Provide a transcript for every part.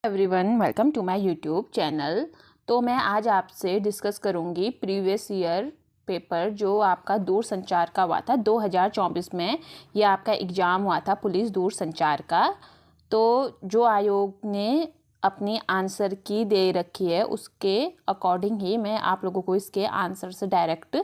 Everyone, welcome to my YouTube channel. तो मैं आज आपसे डिस्कस करूंगी प्रीवियस ईयर पेपर जो आपका दूरसंचार का हुआ था 2024 में। ये आपका एग्ज़ाम हुआ था पुलिस दूरसंचार का। तो जो आयोग ने अपनी आंसर की दे रखी है उसके अकॉर्डिंग ही मैं आप लोगों को इसके आंसर से डायरेक्ट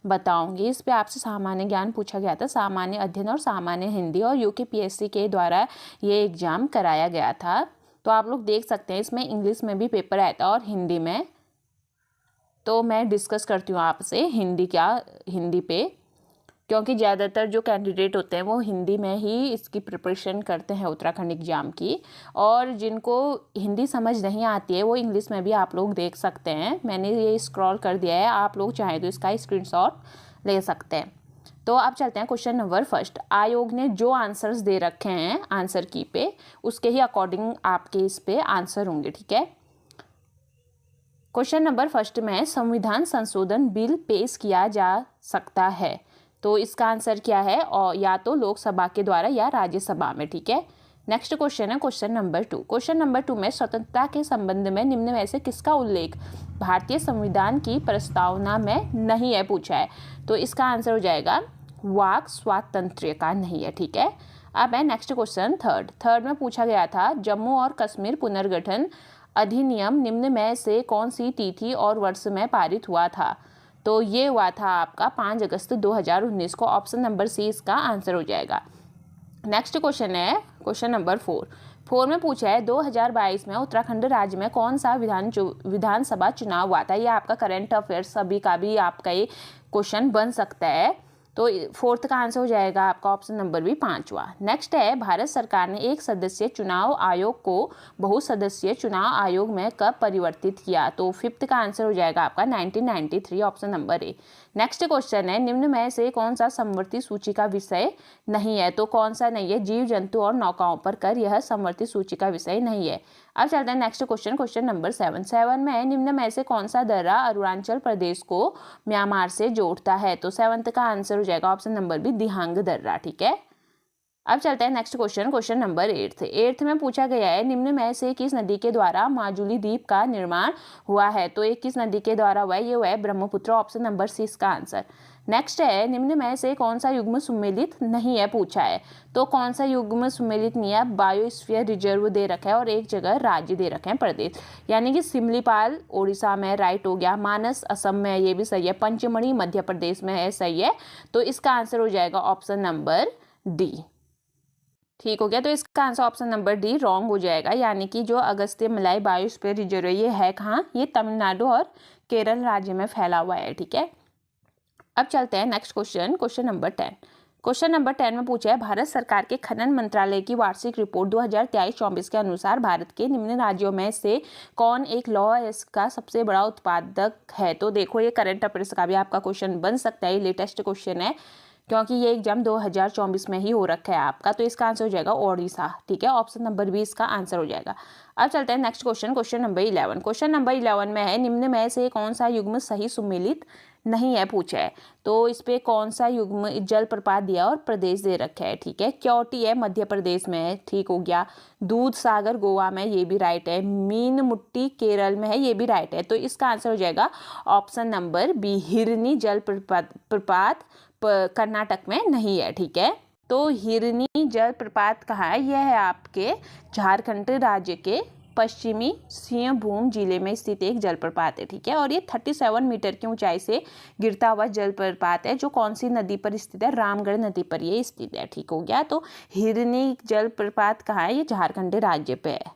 बताऊंगी। इस पे आपसे सामान्य ज्ञान पूछा गया था, सामान्य अध्ययन और सामान्य हिंदी, और यूकेपीएससी के द्वारा ये एग्ज़ाम कराया गया था। तो आप लोग देख सकते हैं इसमें इंग्लिश में भी पेपर आया था और हिंदी में। तो मैं डिस्कस करती हूँ आपसे हिंदी पे, क्योंकि ज़्यादातर जो कैंडिडेट होते हैं वो हिंदी में ही इसकी प्रिपरेशन करते हैं उत्तराखंड एग्ज़ाम की, और जिनको हिंदी समझ नहीं आती है वो इंग्लिश में भी आप लोग देख सकते हैं। मैंने ये स्क्रॉल कर दिया है, आप लोग चाहें तो इसका स्क्रीनशॉट ले सकते हैं। तो अब चलते हैं क्वेश्चन नंबर फर्स्ट। आयोग ने जो आंसर्स दे रखे हैं आंसर की पे, उसके ही अकॉर्डिंग आपके इस पे आंसर होंगे, ठीक है। क्वेश्चन नंबर फर्स्ट में संविधान संशोधन बिल पेश किया जा सकता है, तो इसका आंसर क्या है? और या तो लोकसभा के द्वारा या राज्यसभा में, ठीक है। नेक्स्ट क्वेश्चन है क्वेश्चन नंबर 2। क्वेश्चन नंबर 2 में स्वतंत्रता के संबंध में निम्न में से किसका उल्लेख भारतीय संविधान की प्रस्तावना में नहीं है, पूछा है। तो इसका आंसर हो जाएगा वाक स्वातंत्र्य का नहीं है, ठीक है। अब है नेक्स्ट क्वेश्चन थर्ड में पूछा गया था जम्मू और कश्मीर पुनर्गठन अधिनियम निम्न में से कौन सी तिथि और वर्ष में पारित हुआ था? तो ये हुआ था आपका 5 अगस्त 2019 को। ऑप्शन नंबर सी इसका आंसर हो जाएगा। नेक्स्ट क्वेश्चन है क्वेश्चन नंबर 4 में पूछा है 2022 में उत्तराखंड राज्य में कौन सा विधानसभा चुनाव हुआ था। ये आपका करंट अफेयर्स सभी का भी आपका ये क्वेश्चन बन सकता है। तो फोर्थ का आंसर हो जाएगा आपका ऑप्शन नंबर बी 5वां। नेक्स्ट है भारत सरकार ने एक सदस्यीय चुनाव आयोग को बहुसदस्यीय चुनाव आयोग में कब परिवर्तित किया? तो फिफ्थ का आंसर हो जाएगा आपका 1993, option number A. Next question है निम्न में से कौन सा समवर्ती सूची का विषय नहीं है? तो कौन सा नहीं है? जीव जंतु और नौकाओं पर कर यह समवर्ती सूची का विषय नहीं है। अब चलते हैं नेक्स्ट क्वेश्चन नंबर 7 में निम्न में से कौन सा दर्रा अरुणाचल प्रदेश को म्यांमार से जोड़ता है? तो 7th का आंसर हो जाएगा ऑप्शन नंबर बी दिहांग दर्रा, ठीक है। अब चलते हैं नेक्स्ट क्वेश्चन नंबर 8 में पूछा गया है निम्न में से किस नदी के द्वारा माजुली द्वीप का निर्माण हुआ है? तो ये किस नदी के द्वारा हुआ है? ये हुआ है ब्रह्मपुत्र, ऑप्शन नंबर सी इसका आंसर। नेक्स्ट है निम्न में से कौन सा युग्म सुमेलित नहीं है, पूछा है। तो कौन सा युग्म सुमेलित नहीं है? बायोस्फीयर रिजर्व दे रखा है और एक जगह राज्य दे रखे हैं प्रदेश, यानी कि सिमलीपाल उड़ीसा में राइट हो गया, मानस असम में ये भी सही है, पंचमढ़ी मध्य प्रदेश में है, सही है। तो इसका आंसर हो जाएगा ऑप्शन नंबर डी, ठीक हो गया। तो इसका answer option number D wrong हो जाएगा, यानी कि जो अगस्त्य मलाई बायोस्फीयर रिजर्व ये है कहाँ? ये तमिलनाडु और केरल राज्य में फैला हुआ है, ठीक है। अब चलते हैं next question number 10। Question number 10 में पूछा है भारत सरकार के खनन मंत्रालय की वार्षिक रिपोर्ट 2023-24 के अनुसार भारत के निम्न राज्यों में से कौन एक लौह अयस्क का सबसे बड़ा उत्पादक है? तो देखो ये करंट अफेयर्स का भी आपका क्वेश्चन बन सकता है, लेटेस्ट क्वेश्चन है क्योंकि ये एग्जाम 2024 में ही हो रखा है आपका। तो इसका आंसर हो जाएगा ओडिशा, ठीक है। ऑप्शन नंबर बी इसका आंसर हो जाएगा। अब चलते हैं next question number 11। Question number 11 में है निम्न में से कौन सा युग्म सही सुमेलित नहीं है, पूछा है। तो इस पे कौन सा युग्म जलप्रपात दिया और प्रदेश दे रखा है, ठीक है। क्योटी है मध्य प्रदेश में है, ठीक हो गया। दूध सागर गोवा में, ये भी राइट है। मीन मुट्टी केरल में है, ये भी राइट है। तो इसका आंसर हो जाएगा ऑप्शन नंबर बी हिरनी जलप्रपात कर्नाटक में नहीं है, ठीक है। तो हिरनी जलप्रपात कहाँ है? यह है आपके झारखंड राज्य के पश्चिमी सिंहभूम जिले में स्थित एक जलप्रपात है, ठीक है। और ये 37 मीटर की ऊंचाई से गिरता हुआ जलप्रपात है, जो कौन सी नदी पर स्थित है? रामगढ़ नदी पर ये स्थित है, ठीक हो गया। तो हिरनी जलप्रपात कहाँ है? ये झारखंड राज्य पे है,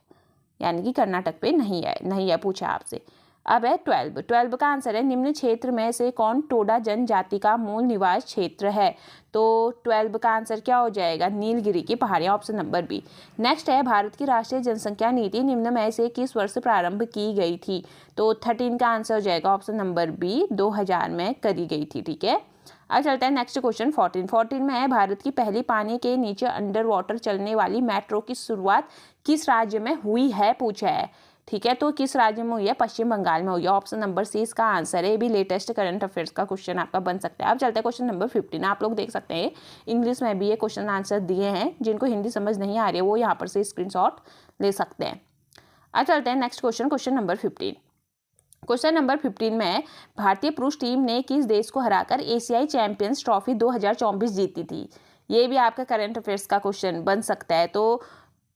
यानी कि कर्नाटक पे नहीं है पूछा आपसे। अब है 12 का आंसर है निम्न क्षेत्र में से कौन टोडा जनजाति का मूल निवास क्षेत्र है? तो 12 का आंसर क्या हो जाएगा? नीलगिरी की पहाड़ियाँ, ऑप्शन नंबर बी। नेक्स्ट है भारत की राष्ट्रीय जनसंख्या नीति निम्न में से किस वर्ष प्रारंभ की गई थी? तो 13 का आंसर हो जाएगा ऑप्शन नंबर बी 2000 में करी गई थी, ठीक है। अब चलते हैं नेक्स्ट क्वेश्चन 14 में है भारत की पहली पानी के नीचे अंडर वाटर चलने वाली मेट्रो की शुरुआत किस राज्य में हुई है, पूछा है, ठीक है। तो किस राज्य में हुई है? पश्चिम बंगाल में हुई है, ऑप्शन नंबर सी इसका आंसर है। ये भी लेटेस्ट करंट अफेयर्स का क्वेश्चन आपका बन सकता है। अब चलते हैं क्वेश्चन नंबर 15। आप लोग देख सकते हैं इंग्लिश में भी ये क्वेश्चन आंसर दिए हैं, जिनको हिंदी समझ नहीं आ रही है वो यहाँ पर से स्क्रीनशॉट ले सकते हैं। अब चलते हैं next question, question number 15। Question number 15 में भारतीय पुरुष टीम ने किस देश को हराकर एशियाई चैंपियंस ट्रॉफी 2024 जीती थी? ये भी आपका करंट अफेयर्स का क्वेश्चन बन सकता है। तो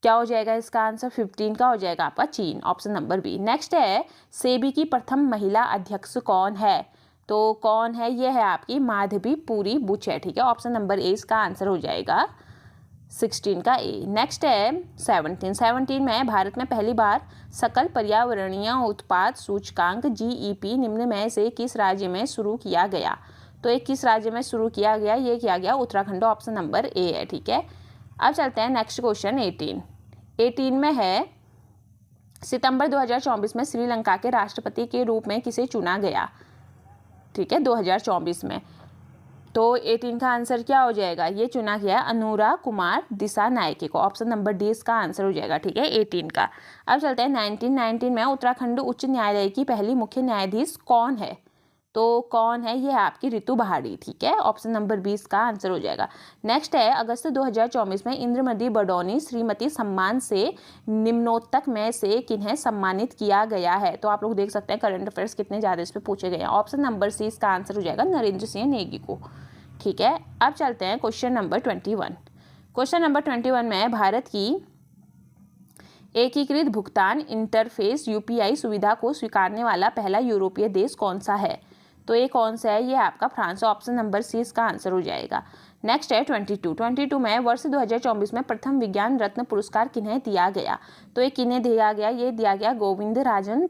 क्या हो जाएगा इसका आंसर? 15 का हो जाएगा आपका चीन, ऑप्शन नंबर बी। नेक्स्ट है सेबी की प्रथम महिला अध्यक्ष कौन है? तो कौन है? ये है आपकी माधवी पुरी बुच है, ठीक है। ऑप्शन नंबर ए इसका आंसर हो जाएगा 16 का ए। नेक्स्ट है 17 में भारत में पहली बार सकल पर्यावरणीय उत्पाद सूचकांक GEP निम्न में से किस राज्य में शुरू किया गया? तो ये किस राज्य में शुरू किया गया? ये किया गया उत्तराखंड, ऑप्शन नंबर ए है, ठीक है। अब चलते हैं नेक्स्ट क्वेश्चन 18 में है सितंबर 2024 में श्रीलंका के राष्ट्रपति के रूप में किसे चुना गया? ठीक है, 2024 में। तो 18 का आंसर क्या हो जाएगा? ये चुना गया अनुरा कुमार दिसानायके को, ऑप्शन नंबर डी इसका आंसर हो जाएगा, ठीक है, 18 का। अब चलते हैं 19 में उत्तराखंड उच्च न्यायालय की पहली मुख्य न्यायाधीश कौन है? तो कौन है? ये है आपकी ऋतु बहाड़ी, ठीक है, ऑप्शन नंबर 20 का आंसर हो जाएगा। नेक्स्ट है अगस्त 2024 में इंद्रमती बडौनी श्रीमती सम्मान से निम्नोत्तक में से किन्हें सम्मानित किया गया है? तो आप लोग देख सकते हैं करंट अफेयर्स कितने ज़्यादा इस पर पूछे गए हैं। ऑप्शन नंबर सी इसका आंसर हो जाएगा नरेंद्र सिंह नेगी को, ठीक है। अब चलते हैं क्वेश्चन नंबर 21। क्वेश्चन नंबर 21 में भारत की एकीकृत भुगतान इंटरफेस UPI सुविधा को स्वीकारने वाला पहला यूरोपीय देश कौन सा है? तो ये कौन सा है? ये आपका फ्रांस, ऑप्शन नंबर सी इसका आंसर हो जाएगा। नेक्स्ट है 22 में वर्ष 2024 में प्रथम विज्ञान रत्न पुरस्कार किन्हें दिया गया? तो ये किन्हें दिया गया? ये दिया गया गोविंद राजन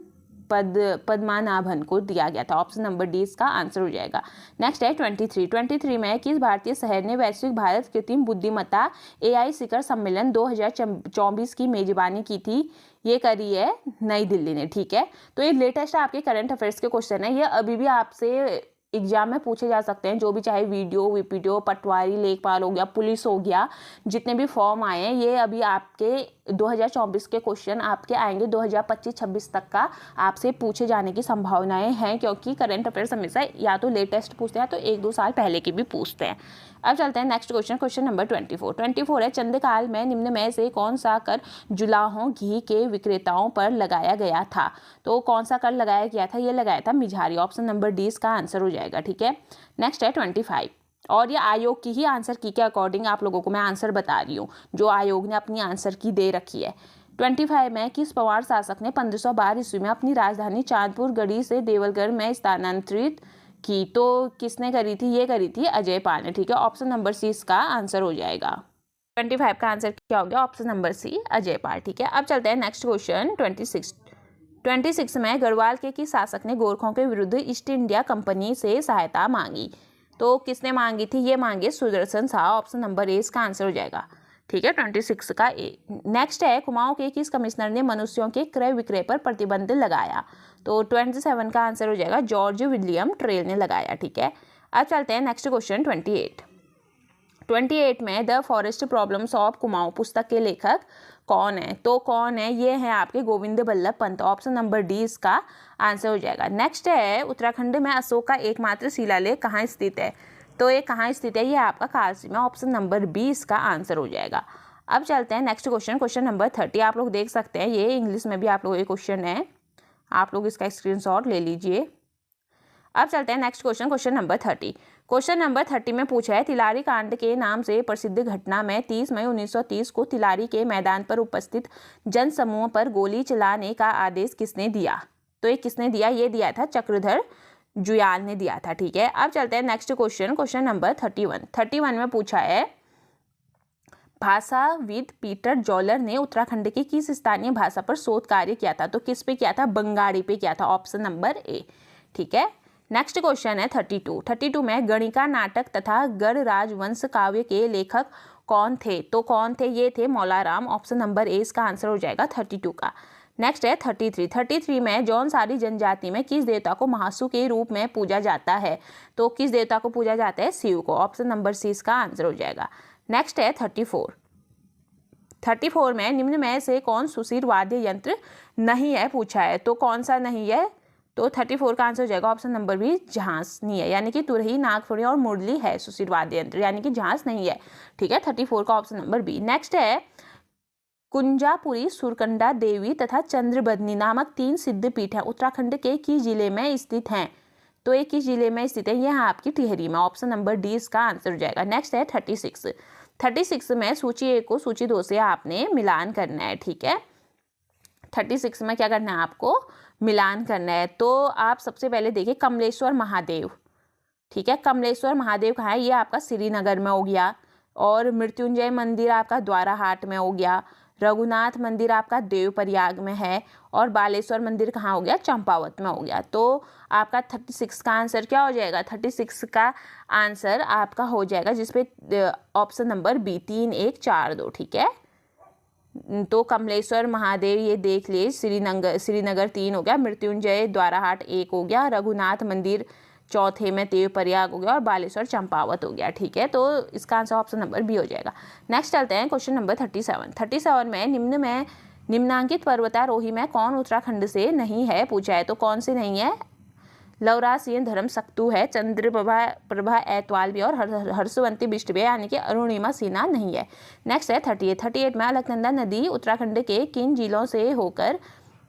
पद्मनाभन को दिया गया था, ऑप्शन नंबर डी इसका आंसर हो जाएगा। नेक्स्ट है 23 में किस भारतीय शहर ने वैश्विक भारत कृत्रिम बुद्धिमत्ता AI शिखर सम्मेलन 2024 की मेजबानी की थी? ये करी है नई दिल्ली ने, ठीक है। तो ये लेटेस्ट आपके करंट अफेयर्स के क्वेश्चन है, ये अभी भी आपसे एग्जाम में पूछे जा सकते हैं। जो भी चाहे वीडियो पटवारी लेखपाल हो गया, पुलिस हो गया, जितने भी फॉर्म आए हैं ये अभी आपके 2024 के क्वेश्चन आपके आएंगे 2025-26 तक का आपसे पूछे जाने की संभावनाएं हैं, क्योंकि करंट अफेयर्स हमेशा या तो लेटेस्ट पूछते हैं तो 1-2 साल पहले की भी पूछते हैं। अब चलते हैं नेक्स्ट क्वेश्चन, क्वेश्चन नंबर 24 है चंद्रकाल में निम्न में से कौन सा कर जुलाहों घी के विक्रेताओं पर लगाया गया था? तो कौन सा कर लगाया गया था? ये लगाया था मिझारी, ऑप्शन नंबर डी इसका आंसर हो जाएगा, ठीक है। नेक्स्ट है 25 और ये आयोग की ही आंसर की के अकॉर्डिंग आप लोगों को मैं आंसर बता रही हूँ, जो आयोग ने अपनी आंसर की दे रखी है। 25 में किस पवार शासक ने 1512 ईस्वी में अपनी राजधानी चांदपुर गढ़ी से देवलगढ़ में स्थानांतरित की? तो किसने करी थी? ये करी थी अजय पाल ने, ठीक है, ऑप्शन नंबर सी इसका आंसर हो जाएगा। 25 का आंसर क्या हो गया? ऑप्शन नंबर सी अजय पाल, ठीक है। अब चलते हैं नेक्स्ट क्वेश्चन 26 में गढ़वाल के किस शासक ने गोरखों के विरुद्ध ईस्ट इंडिया कंपनी से सहायता मांगी? तो किसने मांगी थी? ये मांगे Sudarshan Shah, option number A इसका आंसर हो जाएगा, ठीक है, 26 का ए। नेक्स्ट है कुमाऊं के किस कमिश्नर ने मनुष्यों के क्रय विक्रय पर प्रतिबंध लगाया? तो 27 का आंसर हो जाएगा जॉर्ज विलियम ट्रेल ने लगाया, ठीक है। अब चलते हैं नेक्स्ट क्वेश्चन 28 में the forest problems of Kumaon पुस्तक के लेखक कौन है? तो कौन है? ये है आपके Govind Ballabh Pant, option number D इसका आंसर हो जाएगा। नेक्स्ट है उत्तराखंड में अशोक का एकमात्र शिलालेख कहाँ स्थित है? तो ये कहाँ स्थित है? ये आपका कालसी में, ऑप्शन नंबर बी इसका आंसर हो जाएगा। अब चलते हैं नेक्स्ट क्वेश्चन, क्वेश्चन नंबर 30। आप लोग देख सकते हैं ये इंग्लिश में भी आप लोगों ये क्वेश्चन है, आप लोग इसका स्क्रीनशॉट ले लीजिए। अब चलते हैं next question, question number 30। Question number 30 में पूछा है तिलारी कांड के नाम से प्रसिद्ध घटना में 30 मई 1930 को तिलारी के मैदान पर उपस्थित जनसमूह पर गोली चलाने का आदेश किसने दिया? तो ये किसने दिया? ये दिया था चक्रधर जुयाल ने दिया था, ठीक है। अब चलते हैं नेक्स्ट क्वेश्चन, क्वेश्चन नंबर 31 में पूछा है भाषाविद पीटर जॉलर ने उत्तराखंड की किस स्थानीय भाषा पर शोध कार्य किया था? तो किस पे किया था? बंगाली पे किया था, ऑप्शन नंबर ए, ठीक है। नेक्स्ट क्वेश्चन है 32 में गणिका नाटक तथा गढ़ राजवंश काव्य के लेखक कौन थे? तो कौन थे? ये थे मौलाराम, ऑप्शन नंबर ए इसका आंसर हो जाएगा 32 का। नेक्स्ट है 33 में जौनसारी जनजाति में किस देवता को महासु के रूप में पूजा जाता है? तो किस देवता को पूजा जाता है? शिव को, ऑप्शन नंबर सी इसका आंसर हो जाएगा। नेक्स्ट है 34 में निम्न में से कौन सुशीर वाद्य यंत्र नहीं है पूछा है? तो कौन सा नहीं है? तो 34 का आंसर हो जाएगा ऑप्शन नंबर बी झांस नहीं है, यानी कि तुरही, नागफड़ी और मुरली है सुशीर वाद्य यंत्र, यानी कि झांस नहीं है, ठीक है, 34 का ऑप्शन नंबर बी। नेक्स्ट है कुंजापुरी, सुरकंडा देवी तथा चंद्रबदनी नामक 3 सिद्धपीठ हैं उत्तराखंड के किस जिले में स्थित हैं? तो एक किस जिले में स्थित है? यह आपकी टिहरी में। ऑप्शन नंबर डी इसका आंसर हो जाएगा। नेक्स्ट है 36 में सूची 1 को सूची 2 से आपने मिलान करना है, ठीक है। 36 में क्या करना है आपको? मिलान करना है। तो आप सबसे पहले देखिए कमलेश्वर महादेव, ठीक है। कमलेश्वर महादेव कहाँ है? ये आपका श्रीनगर में हो गया। और मृत्युंजय मंदिर आपका द्वाराहाट में हो गया। रघुनाथ मंदिर आपका देवप्रयाग में है। और बालेश्वर मंदिर कहाँ हो गया? चंपावत में हो गया। तो आपका 36 का आंसर क्या हो जाएगा? 36 का आंसर आपका हो जाएगा जिसपे ऑप्शन नंबर बी 3 1 4 2, ठीक है। तो कमलेश्वर महादेव ये देख लिए, श्रीनगर 3 हो गया, मृत्युंजय द्वाराहाट 1 हो गया, रघुनाथ मंदिर चौथे में देवप्रयाग हो गया और बालेश्वर चंपावत हो गया, ठीक है। तो इसका आंसर ऑप्शन नंबर बी हो जाएगा। नेक्स्ट चलते हैं क्वेश्चन नंबर 37 में निम्नांकित पर्वतारोही में कौन उत्तराखंड से नहीं है पूछा है। तो कौन से नहीं है? लवराज सिंह धर्म सक्तू है, चंद्रप्रभा ऐतवाल भी और हर्षवंती बिष्ट भी, यानी कि अरुणिमा सिन्हा नहीं है। नेक्स्ट है 38 में अलकनंदा नदी उत्तराखंड के किन जिलों से होकर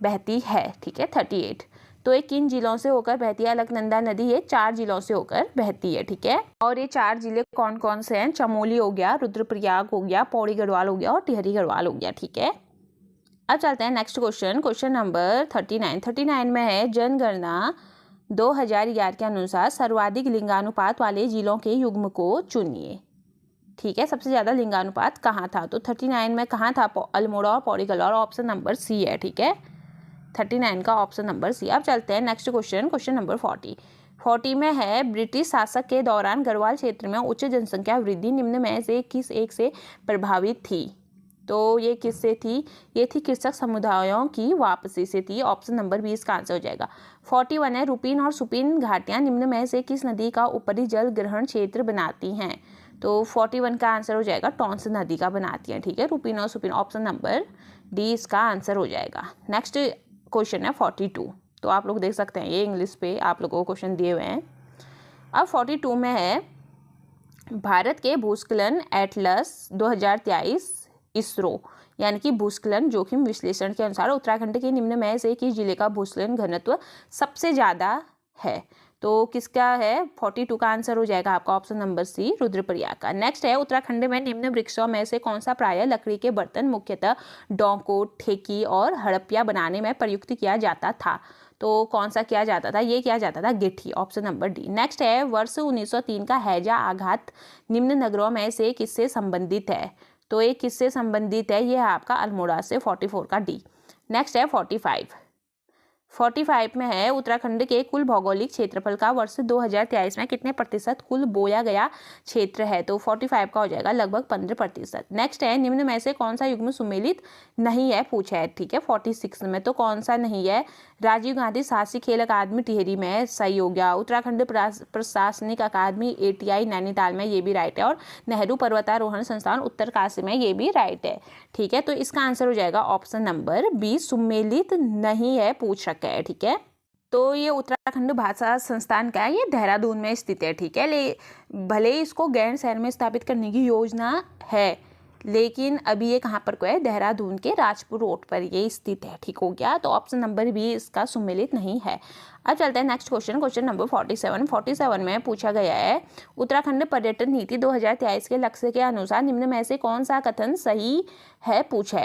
बहती है, ठीक है। 38 तो ये किन जिलों से होकर बहती है अलकनंदा नदी? ये 4 जिलों से होकर बहती है, ठीक है। और ये 4 जिले कौन कौन से हैं? चमोली हो गया, रुद्रप्रयाग हो गया, पौड़ी गढ़वाल हो गया और टिहरी गढ़वाल हो गया, ठीक है। अब चलते हैं नेक्स्ट क्वेश्चन नंबर 39 में है जनगणना 2011 के अनुसार सर्वाधिक लिंगानुपात वाले जिलों के युग्म को चुनिए, ठीक है। सबसे ज्यादा लिंगानुपात कहाँ था? तो 39 में कहाँ था? अल्मोड़ा और Pauri Garhwal. Option number C है, ठीक है। 39 का ऑप्शन नंबर सी। अब चलते हैं नेक्स्ट क्वेश्चन नंबर 40 में है ब्रिटिश शासक के दौरान गढ़वाल क्षेत्र में उच्च जनसंख्या वृद्धि निम्न में से किस एक से प्रभावित थी? तो ये किससे थी? ये थी कृषक समुदायों की वापसी से थी। ऑप्शन नंबर 20 का आंसर हो जाएगा। 41 है रुपीन और सुपीन घाटियां निम्न में से किस नदी का ऊपरी जल ग्रहण क्षेत्र बनाती हैं? तो 41 का आंसर हो जाएगा टॉन्स नदी का बनाती हैं, ठीक है। रुपीन और सुपीन, ऑप्शन नंबर डी इसका आंसर हो जाएगा। नेक्स्ट क्वेश्चन है 42। तो आप लोग देख सकते हैं ये इंग्लिश पे आप लोगों को क्वेश्चन दिए हुए हैं। अब 42 में है भारत के भूस्खलन एटलस 2023 इसरो यानी कि भूस्खलन जोखिम विश्लेषण के अनुसार उत्तराखंड के निम्न में से किस जिले का भूस्खलन घनत्व सबसे ज्यादा है? तो किसका है? 42 का आंसर हो जाएगा आपका ऑप्शन नंबर सी रुद्रप्रयाग का। नेक्स्ट है उत्तराखंड में निम्न वृक्षों में से कौन सा प्रायः लकड़ी के बर्तन मुख्यतः डोंको, ठेकी और हड़प्पिया बनाने में प्रयुक्त किया जाता था? तो कौन सा किया जाता था? ये किया जाता था गिट्टी, ऑप्शन नंबर डी। नेक्स्ट है वर्ष 1903 का हैजा आघात निम्न नगरों में से किससे संबंधित है? तो ये किससे संबंधित है? ये है आपका अल्मोड़ा से, 44 का डी। नेक्स्ट है 45 में है उत्तराखंड के कुल भौगोलिक क्षेत्रफल का वर्ष 2023 में कितने प्रतिशत कुल बोया गया क्षेत्र है? तो 45 का हो जाएगा लगभग 15%। नेक्स्ट है निम्न में से कौन सा युग्म सुमेलित नहीं है पूछा है, ठीक है। 46 में तो कौन सा नहीं है? राजीव गांधी साहसिक खेल अकादमी टिहरी में सही हो गया, उत्तराखंड प्रशासनिक अकादमी ATI नैनीताल में, ये भी राइट है, और नेहरू पर्वतारोहण संस्थान उत्तरकाशी में, ये भी राइट है, ठीक है। तो इसका आंसर हो जाएगा ऑप्शन नंबर बी सुमेलित नहीं है पूछ रखा है, ठीक है। तो ये उत्तराखंड भाषा संस्थान का है, ये देहरादून में स्थित है, ठीक है। भले ही इसको गैर शहर में स्थापित करने की योजना है, लेकिन अभी ये कहाँ पर को है? देहरादून के राजपुर रोड पर ये स्थित है, ठीक हो गया। तो ऑप्शन नंबर बी इसका सुमेलित नहीं है। अब चलते हैं नेक्स्ट क्वेश्चन नंबर 47 में पूछा गया है उत्तराखंड पर्यटन नीति 2023 के लक्ष्य के अनुसार निम्न में से कौन सा कथन सही है पूछा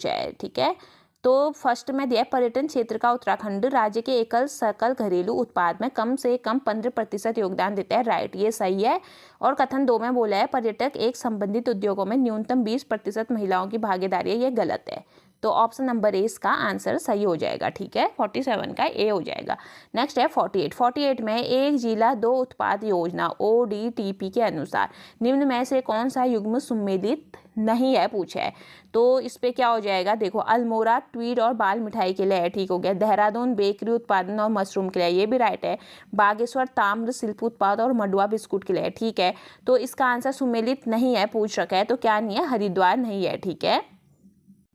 है, ठीक है। तो फर्स्ट में दिया पर्यटन क्षेत्र का उत्तराखंड राज्य के एकल सकल घरेलू उत्पाद में कम से कम 15% योगदान देता है, राइट, ये सही है। और कथन 2 में बोला है पर्यटक एक संबंधित उद्योगों में न्यूनतम 20% महिलाओं की भागीदारी है, ये गलत है। तो ऑप्शन नंबर ए इसका आंसर सही हो जाएगा, ठीक है। 47 का ए हो जाएगा। नेक्स्ट है 48 में एक जिला 2 उत्पाद योजना ODTP के अनुसार निम्न में से कौन सा युग्म सुमेलित नहीं है पूछा है। तो इस पे क्या हो जाएगा? देखो अल्मोड़ा ट्वीड और बाल मिठाई के लिए है, ठीक हो गया। देहरादून बेकरी उत्पादन और मशरूम के लिए, ये भी राइट है। बागेश्वर ताम्र शिल्प उत्पाद और मडुआ बिस्कुट के लिए, ठीक है। तो इसका आंसर सुमेलित नहीं है पूछ रखा है, तो क्या नहीं है? हरिद्वार नहीं है, ठीक है,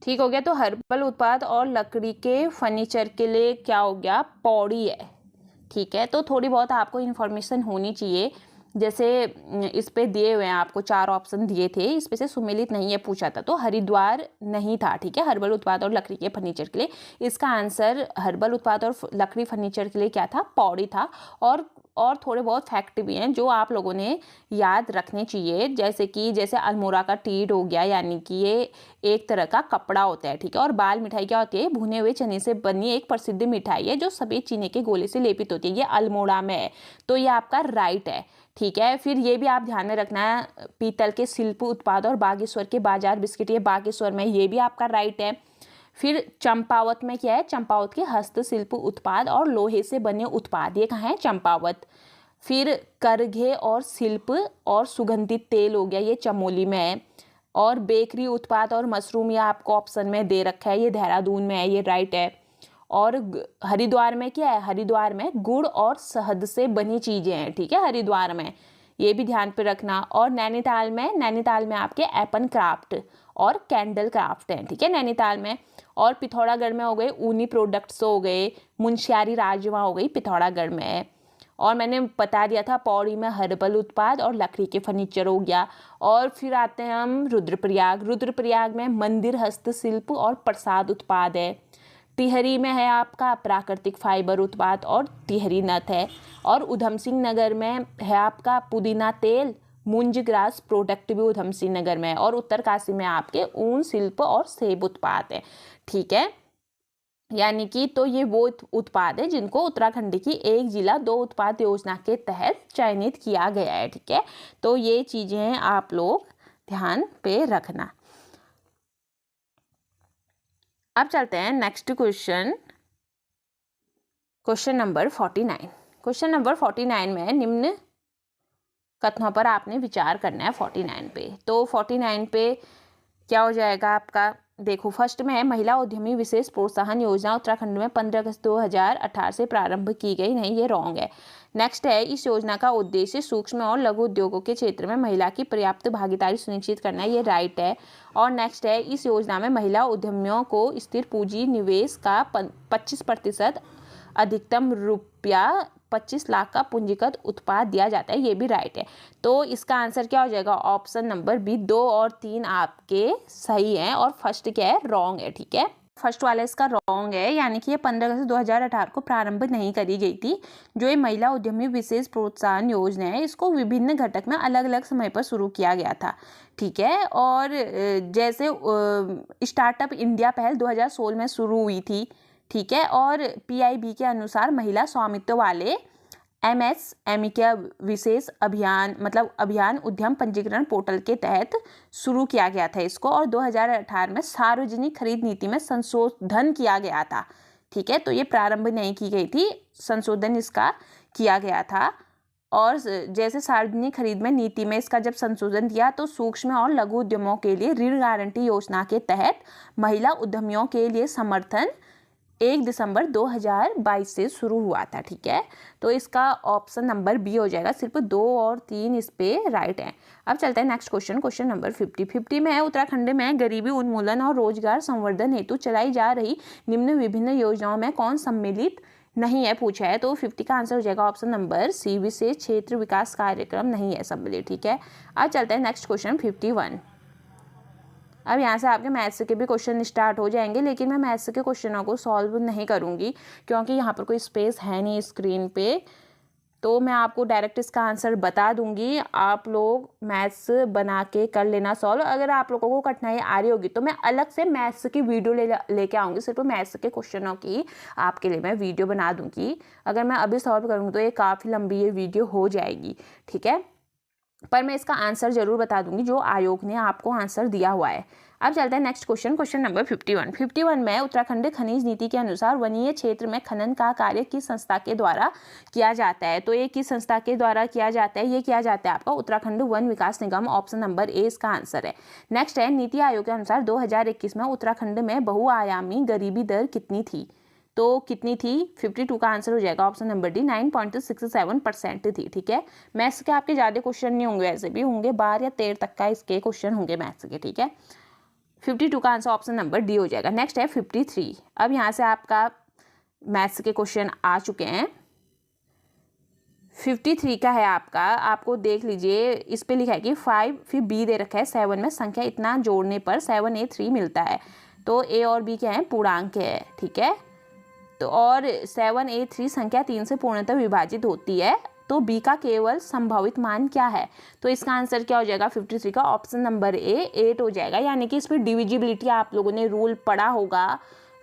ठीक हो गया। तो हर्बल उत्पाद और लकड़ी के फर्नीचर के लिए क्या हो गया? पौड़ी है, ठीक है। तो थोड़ी बहुत आपको इन्फॉर्मेशन होनी चाहिए जैसे इस पे दिए हुए हैं, आपको 4 ऑप्शन दिए थे, इस पे से सुमेलित नहीं है पूछा था, तो हरिद्वार नहीं था, ठीक है, हर्बल उत्पाद और लकड़ी के फर्नीचर के लिए। इसका आंसर हर्बल उत्पाद और लकड़ी फर्नीचर के लिए क्या था, पौड़ी था। और थोड़े बहुत फैक्ट भी हैं जो आप लोगों ने याद रखने चाहिए, जैसे अल्मोड़ा का टीड हो गया, यानी कि ये एक तरह का कपड़ा होता है, ठीक है। और बाल मिठाई क्या होती है, भुने हुए चने से बनी एक प्रसिद्ध मिठाई है जो सफेद चीनी के गोले से लेपित होती है, ये अल्मोड़ा में है, तो ये आपका राइट है, ठीक है। फिर ये भी आप ध्यान में रखना है, पीतल के शिल्प उत्पाद और बागेश्वर के बाजार बिस्किट, ये बागेश्वर में, ये भी आपका राइट है। फिर चंपावत में क्या है, चंपावत के हस्तशिल्प उत्पाद और लोहे से बने उत्पाद, ये कहाँ है, चंपावत। फिर करघे और शिल्प और सुगंधित तेल हो गया, ये चमोली में है। और बेकरी उत्पाद और मशरूम, ये आपको ऑप्शन में दे रखा है, ये देहरादून में है, ये राइट है। और हरिद्वार में क्या है, हरिद्वार में गुड़ और शहद से बनी चीजें हैं, ठीक है, हरिद्वार में, ये भी ध्यान पे रखना। और नैनीताल में आपके एपन क्राफ्ट और कैंडल क्राफ्ट हैं, ठीक है, नैनीताल में। और पिथौरागढ़ में हो गए ऊनी प्रोडक्ट्स हो गए, मुंशियारी राजमा हो गई, पिथौरागढ़ में है। और मैंने बता दिया था पौड़ी में हर्बल उत्पाद और लकड़ी के फर्नीचर हो गया। और फिर आते हैं हम रुद्रप्रयाग में मंदिर हस्तशिल्प और प्रसाद उत्पाद है। टिहरी में है आपका प्राकृतिक फाइबर उत्पाद और टिहरी नथ है। और उधम सिंह नगर में है आपका पुदीना तेल, मुंज ग्रास प्रोडक्ट भी उधम सिंह नगर में है। और उत्तरकाशी में आपके ऊन शिल्प और सेब उत्पाद है, ठीक है। यानी कि तो ये वो उत्पाद है जिनको उत्तराखंड की एक जिला 2 उत्पाद योजना के तहत चयनित किया गया है, ठीक है। तो ये चीजें आप लोग ध्यान पे रखना। अब चलते हैं next question number 49। Question number 49 में निम्न कथनों पर आपने विचार करना है 49 पे। तो 49 पे क्या हो जाएगा आपका, देखो फर्स्ट में है महिला उद्यमी विशेष प्रोत्साहन योजना उत्तराखंड में 15 अगस्त 2018 से प्रारंभ की गई, नहीं ये रॉन्ग है। नेक्स्ट है इस योजना का उद्देश्य सूक्ष्म और लघु उद्योगों के क्षेत्र में महिला की पर्याप्त भागीदारी सुनिश्चित करना, ये राइट है। और नेक्स्ट है इस योजना में महिला उद्यमियों को स्थिर पूंजी निवेश का 25% अधिकतम रुपया 25 लाख का पूंजीगत उत्पाद दिया जाता है, ये भी राइट है। तो इसका आंसर क्या हो जाएगा, ऑप्शन नंबर बी, 2 और 3 आपके सही हैं और फर्स्ट क्या है, रॉन्ग है, ठीक है। फर्स्ट वाला इसका रॉन्ग है, यानी कि ये 15 अगस्त 2018 को प्रारंभ नहीं करी गई थी। जो ये महिला उद्यमी विशेष प्रोत्साहन योजना है, इसको विभिन्न घटक में अलग अलग समय पर शुरू किया गया था, ठीक है। और जैसे स्टार्टअप इंडिया पहल 2016 में शुरू हुई थी, ठीक है। और PIB के अनुसार महिला स्वामित्व वाले MSME के विशेष अभियान उद्यम पंजीकरण पोर्टल के तहत शुरू किया गया था इसको। और 2018 में सार्वजनिक खरीद नीति में संशोधन किया गया था, ठीक है। तो ये प्रारंभ नहीं की गई थी, संशोधन इसका किया गया था। और जैसे सार्वजनिक खरीद में नीति में इसका जब संशोधन किया तो सूक्ष्म और लघु उद्यमों के लिए ऋण गारंटी योजना के तहत महिला उद्यमियों के लिए समर्थन 1 दिसंबर 2022 से शुरू हुआ था, ठीक है। तो इसका ऑप्शन नंबर बी हो जाएगा, सिर्फ 2 और 3 इस पे राइट है। अब चलते हैं नेक्स्ट क्वेश्चन नंबर 50 में है उत्तराखंड में गरीबी उन्मूलन और रोजगार संवर्धन हेतु चलाई जा रही निम्न विभिन्न योजनाओं में कौन सम्मिलित नहीं है पूछा है। तो 50 का आंसर हो जाएगा ऑप्शन नंबर सी, विशेष क्षेत्र विकास कार्यक्रम नहीं है सम्मिलित, ठीक है। अब चलते हैं नेक्स्ट क्वेश्चन 51। अब यहाँ से आपके मैथ्स के भी क्वेश्चन स्टार्ट हो जाएंगे, लेकिन मैं मैथ्स के क्वेश्चनों को सॉल्व नहीं करूँगी क्योंकि यहाँ पर कोई स्पेस है नहीं स्क्रीन पे। तो मैं आपको डायरेक्ट इसका आंसर बता दूंगी, आप लोग मैथ्स बना के कर लेना सॉल्व। अगर आप लोगों को कठिनाई आ रही होगी तो मैं अलग से मैथ्स की वीडियो लेके आऊँगी, सिर्फ मैथ्स के क्वेश्चनों की आपके लिए मैं वीडियो बना दूँगी। अगर मैं अभी सॉल्व करूँगी तो ये काफ़ी लंबी ये वीडियो हो जाएगी, ठीक है। पर मैं इसका आंसर जरूर बता दूंगी जो आयोग ने आपको आंसर दिया हुआ है। अब चलते हैं नेक्स्ट क्वेश्चन नंबर 51 में उत्तराखंड खनिज नीति के अनुसार वनीय क्षेत्र में खनन का कार्य किस संस्था के द्वारा किया जाता है। तो ये किस संस्था के द्वारा किया जाता है, ये किया जाता है आपका Uttarakhand one Vikas Nigam, option number A इसका आंसर है। नेक्स्ट है नीति आयोग के अनुसार 2021 में उत्तराखंड में बहुआयामी गरीबी दर कितनी थी। तो कितनी थी, 52 का आंसर हो जाएगा ऑप्शन नंबर डी, 9.67% थी, ठीक है। मैथ्स के आपके ज़्यादा क्वेश्चन नहीं होंगे, ऐसे भी होंगे 12 या 13 तक का इसके क्वेश्चन होंगे मैथ्स के, ठीक है। 52 का आंसर ऑप्शन नंबर डी हो जाएगा। नेक्स्ट है 53। अब यहाँ से आपका मैथ्स के क्वेश्चन आ चुके हैं। 53 का है आपका, आपको देख लीजिए इस पे लिखा है कि 5, फिर बी दे रखा है 7 में, संख्या इतना जोड़ने पर 7A3 मिलता है। तो ए और बी क्या है, पूर्णांक है, ठीक है। तो और 7A3 संख्या 3 से पूर्णतः विभाजित होती है, तो बी का केवल संभावित मान क्या है? तो इसका आंसर क्या हो जाएगा 53 का, ऑप्शन नंबर ए 8 हो जाएगा। यानी कि इस पर डिविजिबिलिटी आप लोगों ने रूल पढ़ा होगा,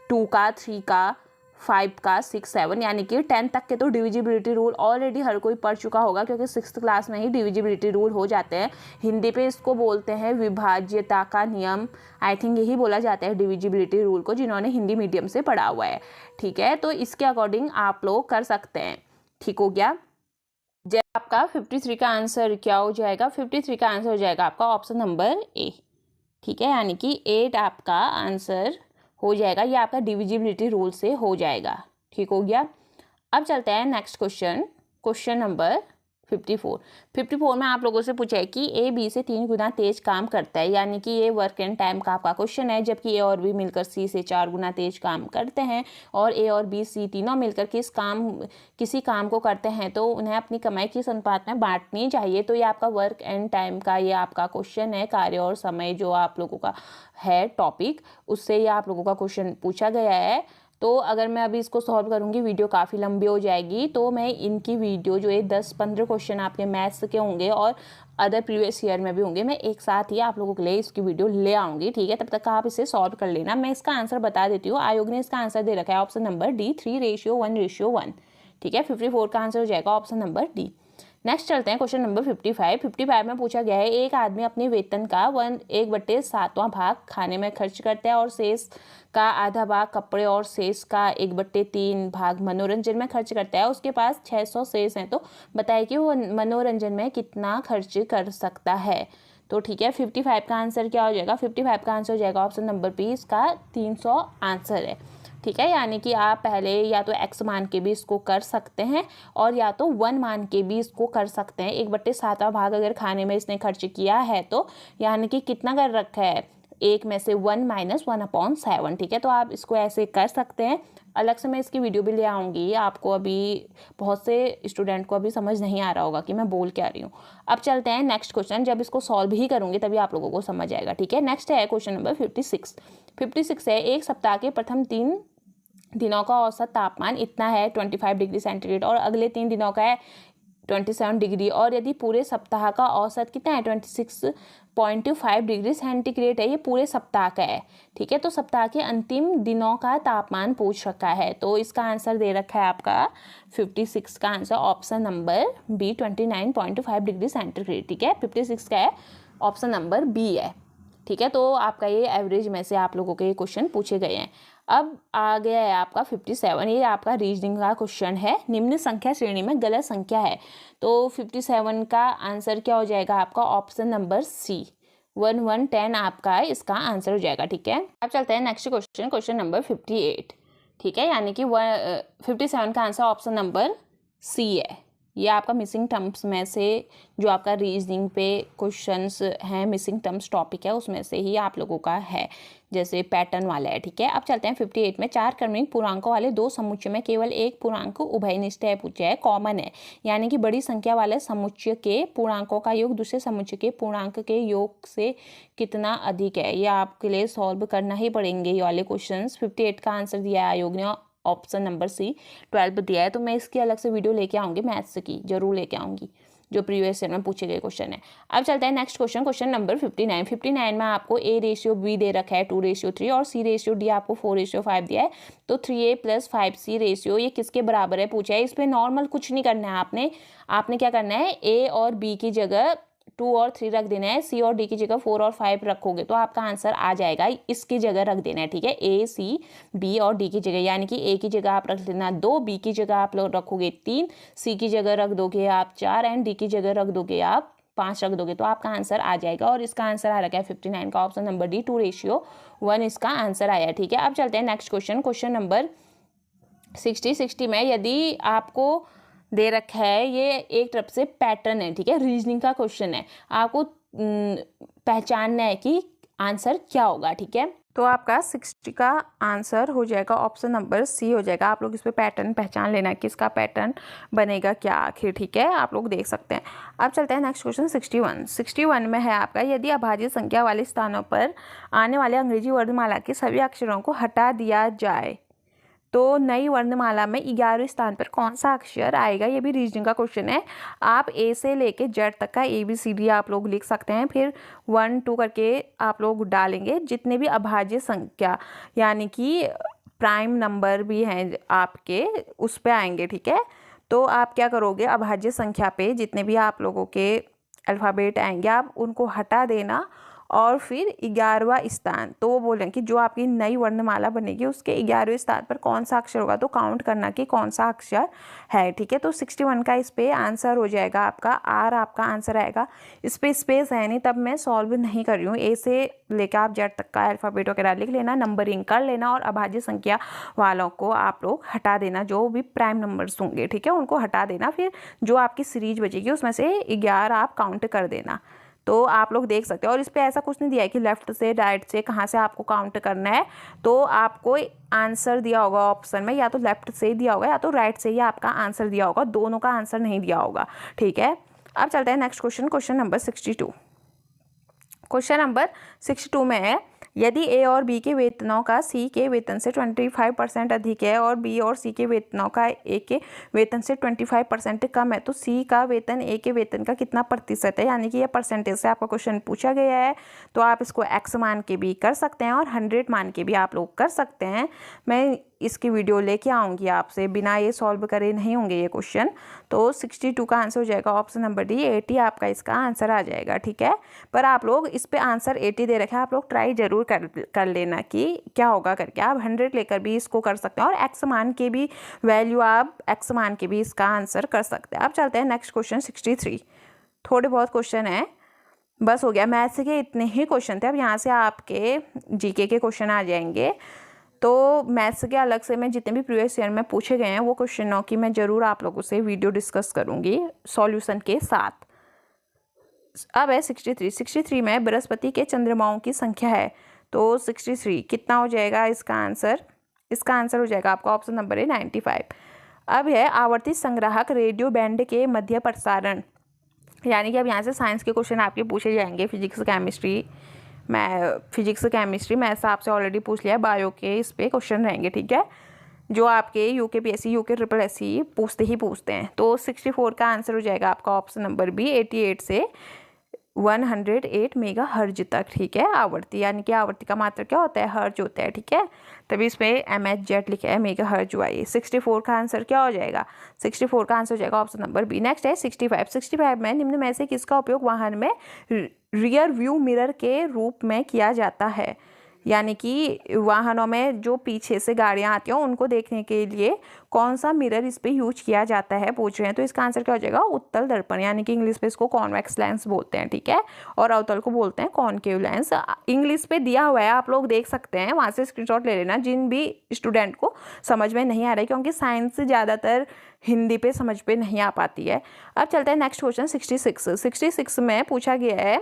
2 का, 3 का, 5 का, 6, 7, यानी कि 10 तक के तो डिविजिबिलिटी रूल ऑलरेडी हर कोई पढ़ चुका होगा, क्योंकि 6th क्लास में ही डिविजिबिलिटी रूल हो जाते हैं। हिंदी पे इसको बोलते हैं विभाज्यता का नियम, आई थिंक यही बोला जाता है डिविजिबिलिटी रूल को, जिन्होंने हिंदी मीडियम से पढ़ा हुआ है, ठीक है। तो इसके अकॉर्डिंग आप लोग कर सकते हैं, ठीक हो गया। जब आपका 53 का आंसर क्या हो जाएगा, 53 का आंसर हो जाएगा आपका ऑप्शन नंबर ए, ठीक है। यानी कि 8 आपका आंसर हो जाएगा, ये आपका डिविजिबिलिटी रूल से हो जाएगा, ठीक हो गया। अब चलते हैं नेक्स्ट क्वेश्चन, क्वेश्चन नंबर 54 में आप लोगों से पूछा है कि ए बी से 3 गुना तेज काम करता है, यानी कि ये वर्क एंड टाइम का आपका क्वेश्चन है। जबकि ए और बी मिलकर सी से 4 गुना तेज काम करते हैं, और ए और बी सी तीनों मिलकर किसी काम को करते हैं, तो उन्हें अपनी कमाई किस अनुपात में बांटनी चाहिए। तो ये आपका वर्क एंड टाइम का ये आपका क्वेश्चन है, कार्य और समय जो आप लोगों का है टॉपिक, उससे ये आप लोगों का क्वेश्चन पूछा गया है। तो अगर मैं अभी इसको सॉल्व करूंगी वीडियो काफ़ी लंबी हो जाएगी, तो मैं इनकी वीडियो जो है 10-15 क्वेश्चन आपके मैथ्स के होंगे और अदर प्रीवियस ईयर में भी होंगे, मैं एक साथ ही आप लोगों के लिए इसकी वीडियो ले आऊँगी, ठीक है। तब तक आप इसे सॉल्व कर लेना। मैं इसका आंसर बता देती हूँ। आयोग ने इसका आंसर दे रखा है ऑप्शन नंबर डी, 3:1:1, ठीक है। 54 का आंसर हो जाएगा ऑप्शन नंबर डी। नेक्स्ट चलते हैं क्वेश्चन नंबर 55 में पूछा गया है, एक आदमी अपने वेतन का 1/7वां भाग खाने में खर्च करता है और शेष का आधा भाग कपड़े और शेष का 1/3 भाग मनोरंजन में खर्च करता है। उसके पास 600 शेष हैं, तो बताइए कि वो मनोरंजन में कितना खर्च कर सकता है। तो ठीक है, 55 का आंसर क्या हो जाएगा, 55 का आंसर हो जाएगा ऑप्शन नंबर बी, इसका 300 आंसर है, ठीक है। यानी कि आप पहले या तो x मान के भी इसको कर सकते हैं और या तो 1 मान के भी इसको कर सकते हैं। 1/7वां भाग अगर खाने में इसने खर्च किया है, तो यानी कि कितना कर रखा है, 1 में से 1 - 1/7, ठीक है। तो आप इसको ऐसे कर सकते हैं। अलग से मैं इसकी वीडियो भी ले आऊँगी, आपको अभी बहुत से स्टूडेंट को अभी समझ नहीं आ रहा होगा कि मैं बोल क्या रही हूँ। अब चलते हैं नेक्स्ट क्वेश्चन, जब इसको सॉल्व ही करूँगी तभी आप लोगों को समझ आएगा, ठीक है। नेक्स्ट है क्वेश्चन नंबर 56 है, एक सप्ताह के प्रथम 3 दिनों का औसत तापमान इतना है 25 डिग्री सेंटीग्रेड, और अगले 3 दिनों का है 27 डिग्री, और यदि पूरे सप्ताह का औसत कितना है 26.5 डिग्री सेंटीग्रेड है, ये पूरे सप्ताह का है, ठीक है। तो सप्ताह के अंतिम दिनों का तापमान पूछ रखा है, तो इसका आंसर दे रखा है आपका 56 का answer option number B 29.5 degree centigrade, ठीक है। 56 का है ऑप्शन नंबर बी है, ठीक है। तो आपका ये एवरेज में से आप लोगों के ये क्वेश्चन पूछे गए हैं। अब आ गया है आपका 57, ये आपका रीजनिंग का क्वेश्चन है। निम्न संख्या श्रेणी में गलत संख्या है, तो 57 का आंसर क्या हो जाएगा आपका ऑप्शन नंबर सी, 1, 1, 10 आपका इसका आंसर हो जाएगा, ठीक है। अब चलते हैं नेक्स्ट क्वेश्चन, क्वेश्चन नंबर 58, ठीक है। यानी कि 57 का आंसर ऑप्शन नंबर सी है। ये आपका मिसिंग टर्म्स में से जो आपका रीजनिंग पे क्वेश्चंस हैं, मिसिंग टर्म्स टॉपिक है, उसमें से ही आप लोगों का है, जैसे पैटर्न वाला है, ठीक है। अब चलते हैं 58 में, 4 क्रमिक पूर्णांकों वाले 2 समुच्चय में केवल एक पूर्णांक उभयनिष्ठ है, पूछा है, कॉमन है। यानी कि बड़ी संख्या वाले समुच्चय के पूर्णांकों का योग दूसरे समुच्चय के पूर्णांक के योग से कितना अधिक है। ये आपके लिए सॉल्व करना ही पड़ेंगे ये वाले क्वेश्चन। 58 का आंसर दिया है आयोग ने ऑप्शन नंबर सी, 12 दिया है। तो मैं इसकी अलग से वीडियो लेके आऊँगी, मैथ्स की जरूर लेके आऊँगी, जो प्रीवियस ईयर में पूछे गए क्वेश्चन है। अब चलते हैं नेक्स्ट क्वेश्चन, क्वेश्चन नंबर 59 में आपको A/B दे रखा है 2:3 और C/D आपको 4:5 दिया है। तो 3A + 5C रेशियो ये किसके बराबर है पूछा है। इस पर नॉर्मल कुछ नहीं करना है, आपने क्या करना है, A और B की जगह 2 और 3 रख देना है, C और D की जगह 4 और 5 रखोगे तो आपका आंसर आ जाएगा। इसकी जगह रख देना है, ठीक है, A, C, B और D की जगह। यानी कि A की जगह आप रख देना 2, B की जगह आप लोग रखोगे 3, C की जगह रख दोगे आप 4 एंड D की जगह रख दोगे आप 5 रख दोगे, तो आपका आंसर आ जाएगा। और इसका आंसर आ रखा है 59 का ऑप्शन नंबर डी, 2:1 इसका आंसर आया, ठीक है। अब चलते हैं नेक्स्ट क्वेश्चन, क्वेश्चन नंबर 60 में यदि आपको दे रखा है, ये एक तरफ से पैटर्न है, ठीक है, रीजनिंग का क्वेश्चन है, आपको पहचानना है कि आंसर क्या होगा, ठीक है। तो आपका 60 का आंसर हो जाएगा ऑप्शन नंबर सी हो जाएगा। आप लोग इस पे पैटर्न पहचान लेना कि इसका पैटर्न बनेगा क्या आखिर, ठीक है, आप लोग देख सकते हैं। अब चलते हैं नेक्स्ट क्वेश्चन 61 में है आपका, यदि अभाज्य संख्या वाले स्थानों पर आने वाले अंग्रेजी वर्णमाला के सभी अक्षरों को हटा दिया जाए तो नई वर्णमाला में 11वें स्थान पर कौन सा अक्षर आएगा। ये भी रीजनिंग का क्वेश्चन है। आप ए से लेके जेड तक का ABCD आप लोग लिख सकते हैं, फिर 1 2 करके आप लोग डालेंगे। जितने भी अभाज्य संख्या यानी कि प्राइम नंबर भी हैं आपके, उस पे आएंगे, ठीक है। तो आप क्या करोगे, अभाज्य संख्या पे जितने भी आप लोगों के अल्फ़ाबेट आएंगे आप उनको हटा देना और फिर 11वां स्थान, तो वो बोलें कि जो आपकी नई वर्णमाला बनेगी उसके 11वें स्थान पर कौन सा अक्षर होगा, तो काउंट करना कि कौन सा अक्षर है, ठीक है। तो 61 का इस पे आंसर हो जाएगा आपका आर, आपका आंसर आएगा। इस पे स्पेस है नहीं तब मैं सॉल्व नहीं कर रही हूँ। ए से लेकर आप जेड तक का अल्फ़ाबेट वगैरह लिख लेना, नंबरिंग कर लेना और अभाज्य संख्या वालों को आप लोग हटा देना, जो भी प्राइम नंबर्स होंगे, ठीक है, उनको हटा देना। फिर जो आपकी सीरीज बचेगी उसमें से 11 आप काउंट कर देना। तो आप लोग देख सकते हैं। और इस पे ऐसा कुछ नहीं दिया है कि लेफ्ट से राइट से कहाँ से आपको काउंट करना है। तो आपको आंसर दिया होगा ऑप्शन में, या तो लेफ्ट से दिया होगा या तो राइट से ही आपका आंसर दिया होगा, दोनों का आंसर नहीं दिया होगा, ठीक है। अब चलते हैं next question, question number 62। Question number 62 में है, यदि ए और बी के वेतनों का सी के वेतन से 25% अधिक है और बी और सी के वेतनों का ए के वेतन से 25% कम है, तो सी का वेतन ए के वेतन का कितना प्रतिशत है। यानी कि ये परसेंटेज से आपका क्वेश्चन पूछा गया है। तो आप इसको x मान के भी कर सकते हैं और 100 मान के भी आप लोग कर सकते हैं। मैं इसकी वीडियो लेके आऊँगी आपसे, बिना ये सॉल्व करे नहीं होंगे ये क्वेश्चन। तो 62 का आंसर हो जाएगा ऑप्शन नंबर डी, 80 आपका इसका आंसर आ जाएगा, ठीक है। पर आप लोग इस पे आंसर 80 दे रखा है, आप लोग ट्राई जरूर कर लेना कि क्या होगा करके। आप 100 लेकर भी इसको कर सकते हैं और x मान के भी वैल्यू आप x मान के भी इसका आंसर कर सकते हैं। अब चलते हैं नेक्स्ट क्वेश्चन 63। थोड़े बहुत क्वेश्चन है, बस हो गया। मैथ्स के इतने ही क्वेश्चन थे। अब यहाँ से आपके जीके के क्वेश्चन आ जाएंगे। तो मैथ्स के अलग से मैं जितने भी प्रीवियस ईयर में पूछे गए हैं वो क्वेश्चनों की मैं ज़रूर आप लोगों से वीडियो डिस्कस करूँगी सॉल्यूशन के साथ। अब है 63 में बृहस्पति के चंद्रमाओं की संख्या है। तो 63 कितना हो जाएगा इसका आंसर। इसका आंसर हो जाएगा आपका ऑप्शन नंबर है 95। अब है आवर्ती संग्राहक रेडियो बैंड के मध्य प्रसारण। यानी कि अब यहाँ से साइंस के क्वेश्चन आपके पूछे जाएंगे, फिजिक्स केमिस्ट्री मैथ्स आपसे ऑलरेडी पूछ लिया, बायो के इस पे क्वेश्चन रहेंगे, ठीक है, जो आपके UKPSC UKSSC पूछते हैं। तो 64 का आंसर हो जाएगा आपका ऑप्शन नंबर बी, 88 से 108 मेगा हर्ज तक, ठीक है। आवर्ती यानी कि आवर्ती का मात्रा क्या होता है, हर्ज होता है, ठीक है, तभी इसमें MHz लिखा है, मेगा हर्ज हुआ ये। 64 का आंसर क्या हो जाएगा, 64 का आंसर हो जाएगा ऑप्शन नंबर बी। नेक्स्ट है 65 में निम्न में से किसका उपयोग वाहन में रियर व्यू मिरर के रूप में किया जाता है। यानी कि वाहनों में जो पीछे से गाड़ियाँ आती हैं उनको देखने के लिए कौन सा मिरर इस पे यूज किया जाता है पूछ रहे हैं। तो इसका आंसर क्या हो जाएगा, उत्तल दर्पण, यानी कि इंग्लिश पे इसको कॉन्वेक्स लेंस बोलते हैं, ठीक है, और अवतल को बोलते हैं कॉनकेव लेंस। इंग्लिश पे दिया हुआ है, आप लोग देख सकते हैं, वहाँ से स्क्रीनशॉट ले लेना जिन भी स्टूडेंट को समझ में नहीं आ रहा है, क्योंकि साइंस ज़्यादातर हिंदी पे समझ पे नहीं आ पाती है। अब चलते हैं नेक्स्ट क्वेश्चन 66 में पूछा गया है,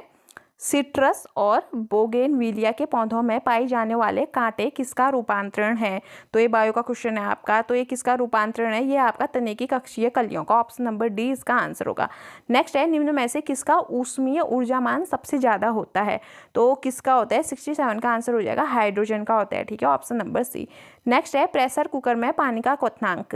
सिट्रस और बोगेनविलिया के पौधों में पाए जाने वाले कांटे किसका रूपांतरण है। तो ये बायो का क्वेश्चन है आपका। तो ये किसका रूपांतरण है, ये आपका तने की कक्षीय कलियों का, ऑप्शन नंबर डी इसका आंसर होगा। नेक्स्ट है, निम्न में से किसका ऊष्मीय ऊर्जामान सबसे ज़्यादा होता है। तो किसका होता है, 67 का आंसर हो जाएगा हाइड्रोजन का होता है, ठीक है, ऑप्शन नंबर सी। नेक्स्ट है, प्रेशर कुकर में पानी का क्वथनांक।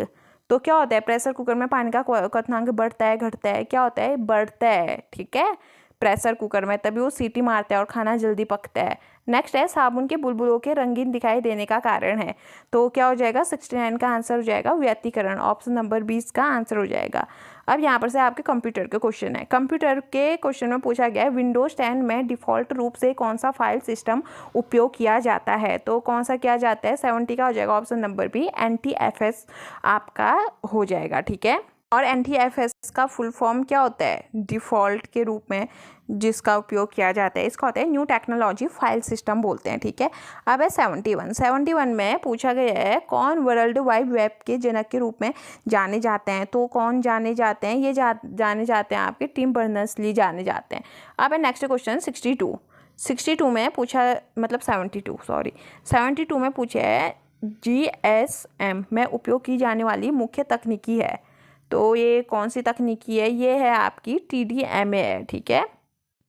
तो क्या होता है, प्रेशर कुकर में पानी का क्वथनांक बढ़ता है घटता है, क्या होता है, बढ़ता है, ठीक है, प्रेशर कुकर में, तभी वो सीटी मारता है और खाना जल्दी पकता है। नेक्स्ट है, साबुन के बुलबुलों के रंगीन दिखाई देने का कारण है। तो क्या हो जाएगा, 69 का आंसर हो जाएगा व्यतिकरण, ऑप्शन नंबर 20 का आंसर हो जाएगा। अब यहाँ पर से आपके कंप्यूटर के क्वेश्चन है। कंप्यूटर के क्वेश्चन में पूछा गया है, विंडोज 10 में डिफॉल्ट रूप से कौन सा फाइल सिस्टम उपयोग किया जाता है। तो कौन सा किया जाता है, 70 का हो जाएगा ऑप्शन नंबर बी, NTFS आपका हो जाएगा, ठीक है। और NTFS का फुल फॉर्म क्या होता है, डिफ़ॉल्ट के रूप में जिसका उपयोग किया जाता है, इसका होता है न्यू टेक्नोलॉजी फाइल सिस्टम बोलते हैं, ठीक है। अब है 71 में पूछा गया है, कौन वर्ल्ड वाइड वेब के जनक के रूप में जाने जाते हैं। तो कौन जाने जाते हैं, ये जाने जाते हैं आपके टिम बर्नर्स-ली जाने जाते हैं। अब है नेक्स्ट क्वेश्चन 62। 62 में पूछा, मतलब 72 सॉरी 72 में पूछा है GSM में उपयोग की जाने वाली मुख्य तकनीकी है। तो ये कौन सी तकनीकी है? ये है आपकी TDMA है, ठीक है।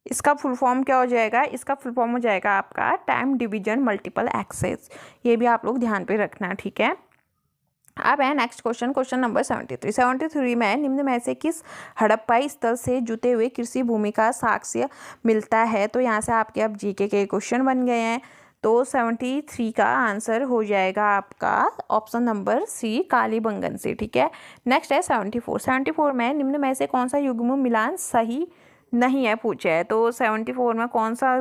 इसका फुल फॉर्म क्या हो जाएगा? इसका फुल फॉर्म हो जाएगा आपका टाइम डिवीजन मल्टीपल एक्सेस। ये भी आप लोग ध्यान पे रखना, ठीक है। अब है नेक्स्ट क्वेश्चन, क्वेश्चन नंबर 73 में निम्न में से किस हड़प्पाई स्थल से जुटे हुए कृषि भूमि का साक्ष्य मिलता है? तो यहाँ से आपके अब जीके के क्वेश्चन बन गए हैं। तो 73 का आंसर हो जाएगा आपका ऑप्शन नंबर सी, कालीबंगन से, ठीक है। नेक्स्ट है 74 में निम्न में से कौन सा युग्म मिलान सही नहीं है पूछा है। तो 74 में कौन सा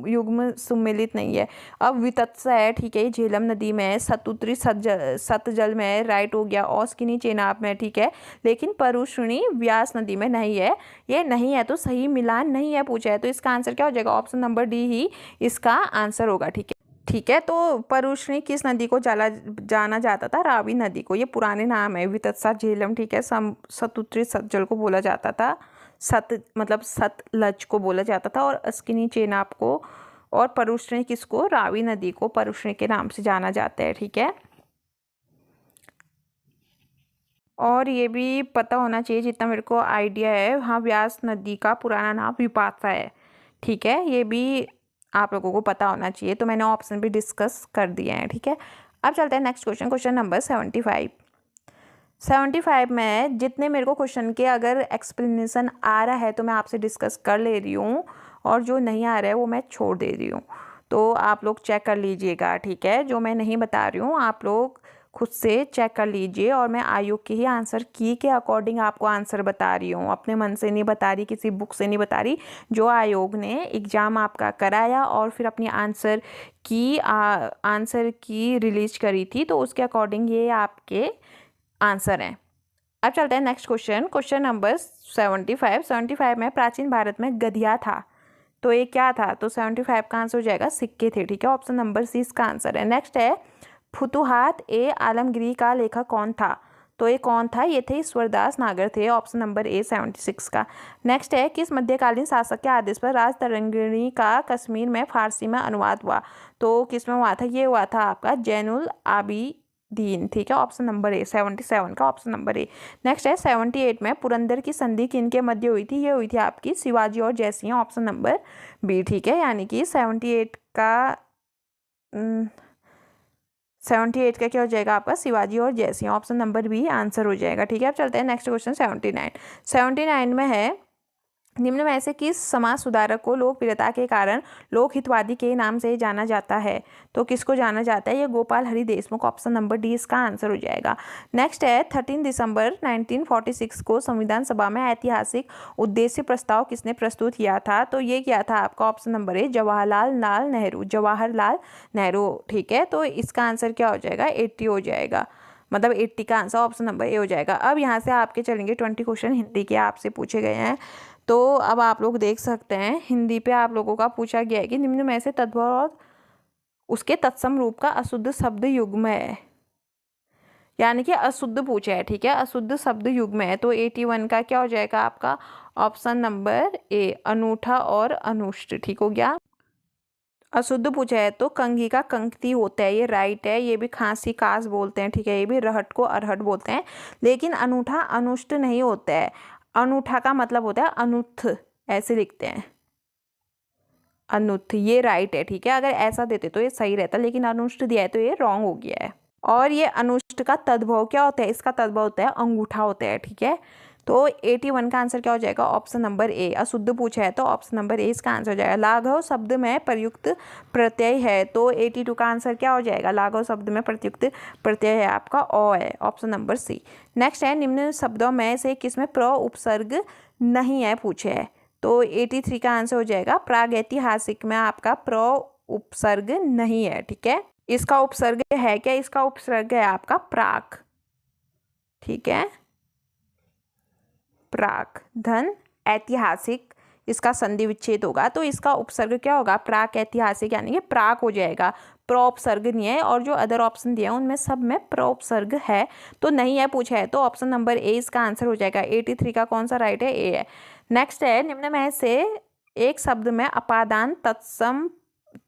युग्म सम्मिलित नहीं है? अब वितत्सा है, ठीक है, झेलम नदी में, सतुत्री सतजल में, राइट हो गया, औस्किनी चेनाब में, ठीक है, लेकिन परुश्रणी व्यास नदी में नहीं है। ये नहीं है तो सही मिलान नहीं है पूछा है। तो इसका आंसर क्या हो जाएगा? ऑप्शन नंबर डी ही इसका आंसर होगा, ठीक है। ठीक है, तो परुश्रणी किस नदी को जाना जाता था? रावी नदी को। ये पुराने नाम है, वितत्सा, झेलम, ठीक है, सतुत्री सतजल को बोला जाता था, मतलब सतलज को बोला जाता था, और अस्किनी चेनाब को, और परुश्रणी किसको? रावी नदी को परुश्रणी के नाम से जाना जाता है, ठीक है। और ये भी पता होना चाहिए जितना मेरे को आइडिया है, हाँ, व्यास नदी का पुराना नाम विपाशा है, ठीक है। ये भी आप लोगों को पता होना चाहिए, तो मैंने ऑप्शन भी डिस्कस कर दिए हैं, ठीक है। अब चलते हैं नेक्स्ट क्वेश्चन, क्वेश्चन नंबर 75 में जितने मेरे को क्वेश्चन के अगर एक्सप्लेनेशन आ रहा है तो मैं आपसे डिस्कस कर ले रही हूँ, और जो नहीं आ रहा है वो मैं छोड़ दे रही हूँ। तो आप लोग चेक कर लीजिएगा, ठीक है। जो मैं नहीं बता रही हूँ आप लोग खुद से चेक कर लीजिए, और मैं आयोग के ही आंसर की के अकॉर्डिंग आपको आंसर बता रही हूँ, अपने मन से नहीं बता रही, किसी बुक से नहीं बता रही। जो आयोग ने एग्ज़ाम आपका कराया और फिर अपनी आंसर की रिलीज करी थी, तो उसके अकॉर्डिंग ये आपके आंसर हैं। अब चलते हैं नेक्स्ट क्वेश्चन, क्वेश्चन नंबर 75 में प्राचीन भारत में गधिया था, तो ये क्या था? तो 75 का आंसर हो जाएगा सिक्के थे, ठीक है, ऑप्शन नंबर सी इसका आंसर है। नेक्स्ट है फुतुहात ए आलमगीरी का लेखक कौन था? तो ये कौन था? ये थे ईश्वरदास नागर थे, ऑप्शन नंबर ए 76 का। नेक्स्ट है किस मध्यकालीन शासक के आदेश पर राजतरंगिणी का कश्मीर में फारसी में अनुवाद हुआ? तो किस में हुआ था? ये हुआ था आपका जैनुल आबिदीन, ठीक है, ऑप्शन नंबर ए, 77 का ऑप्शन नंबर ए। नेक्स्ट है 78 में पुरंदर की संधि किनके मध्य हुई थी? ये हुई थी आपकी शिवाजी और जयसिंह, ऑप्शन नंबर बी, ठीक है। यानी कि 78 का क्या हो जाएगा आपका? शिवाजी और Jaisingh, option number B answer हो जाएगा, ठीक है। अब चलते हैं नेक्स्ट क्वेश्चन 79 में है निम्न में से किस समाज सुधारक को लोकप्रियता के कारण लोक हितवादी के नाम से जाना जाता है? तो किसको जाना जाता है? ये Gopal Hari Deshmukh, option number D इसका आंसर हो जाएगा। नेक्स्ट है 13 दिसंबर 1946 को संविधान सभा में ऐतिहासिक उद्देश्य प्रस्ताव किसने प्रस्तुत किया था? तो ये क्या था आपका? Option number A Jawaharlal Nehru, ठीक है। तो इसका आंसर क्या हो जाएगा? 80 हो जाएगा, मतलब 80 का आंसर ऑप्शन नंबर ए हो जाएगा। अब यहाँ से आपके चलेंगे 20 क्वेश्चन हिंदी के आपसे पूछे गए हैं। तो अब आप लोग देख सकते हैं हिंदी पे आप लोगों का पूछा गया है कि निम्न में से तद्भव और उसके तत्सम रूप का अशुद्ध शब्द युग्म है, यानी कि अशुद्ध पूछा है, ठीक है, अशुद्ध शब्द युग्म है। तो 81 का क्या हो जाएगा आपका? ऑप्शन नंबर ए अनूठा और अनुष्ट, ठीक हो गया। अशुद्ध पूछा है तो कंघी का कंकती होता है, ये राइट है। ये भी खांसी कास बोलते हैं, ठीक है। ये भी रहट को अरहट बोलते हैं, लेकिन अनूठा अनुष्ट नहीं होता है। अनूठा का मतलब होता है अनुत्थ, ऐसे लिखते हैं अनुत्थ, ये राइट है, ठीक है। अगर ऐसा देते तो ये सही रहता, लेकिन अनुष्ट दिया है तो ये रॉन्ग हो गया है। और ये अनुष्ट का तद्भव क्या होता है? इसका तद्भव होता है अंगूठा होता है, ठीक है। तो 81 का आंसर क्या हो जाएगा? Option number A. अशुद्ध पूछा है तो ऑप्शन नंबर ए इसका आंसर हो जाएगा। लाघव शब्द में प्रयुक्त प्रत्यय है, तो 82 का आंसर क्या हो जाएगा? लाघव शब्द में प्रयुक्त प्रत्यय है आपका अ है, ऑप्शन नंबर सी। नेक्स्ट है निम्न शब्दों में से किसमें प्र उपसर्ग नहीं है पूछे है? तो 83 का आंसर हो जाएगा प्रागैतिहासिक में आपका प्र उपसर्ग नहीं है, ठीक है। इसका उपसर्ग है क्या? इसका उपसर्ग है आपका प्राक, ठीक है, प्राक। धन ऐतिहासिक इसका संधि विच्छेद होगा, तो इसका उपसर्ग क्या होगा? प्राक ऐतिहासिक, यानी कि प्राक हो जाएगा, प्रोपसर्ग नहीं है। और जो अदर ऑप्शन दिया है उनमें सब में प्रोपसर्ग है, तो नहीं है पूछा है, तो ऑप्शन नंबर ए इसका आंसर हो जाएगा। 83 का कौन सा राइट है? ए है। नेक्स्ट है निम्न में से एक शब्द में अपादान तत्सम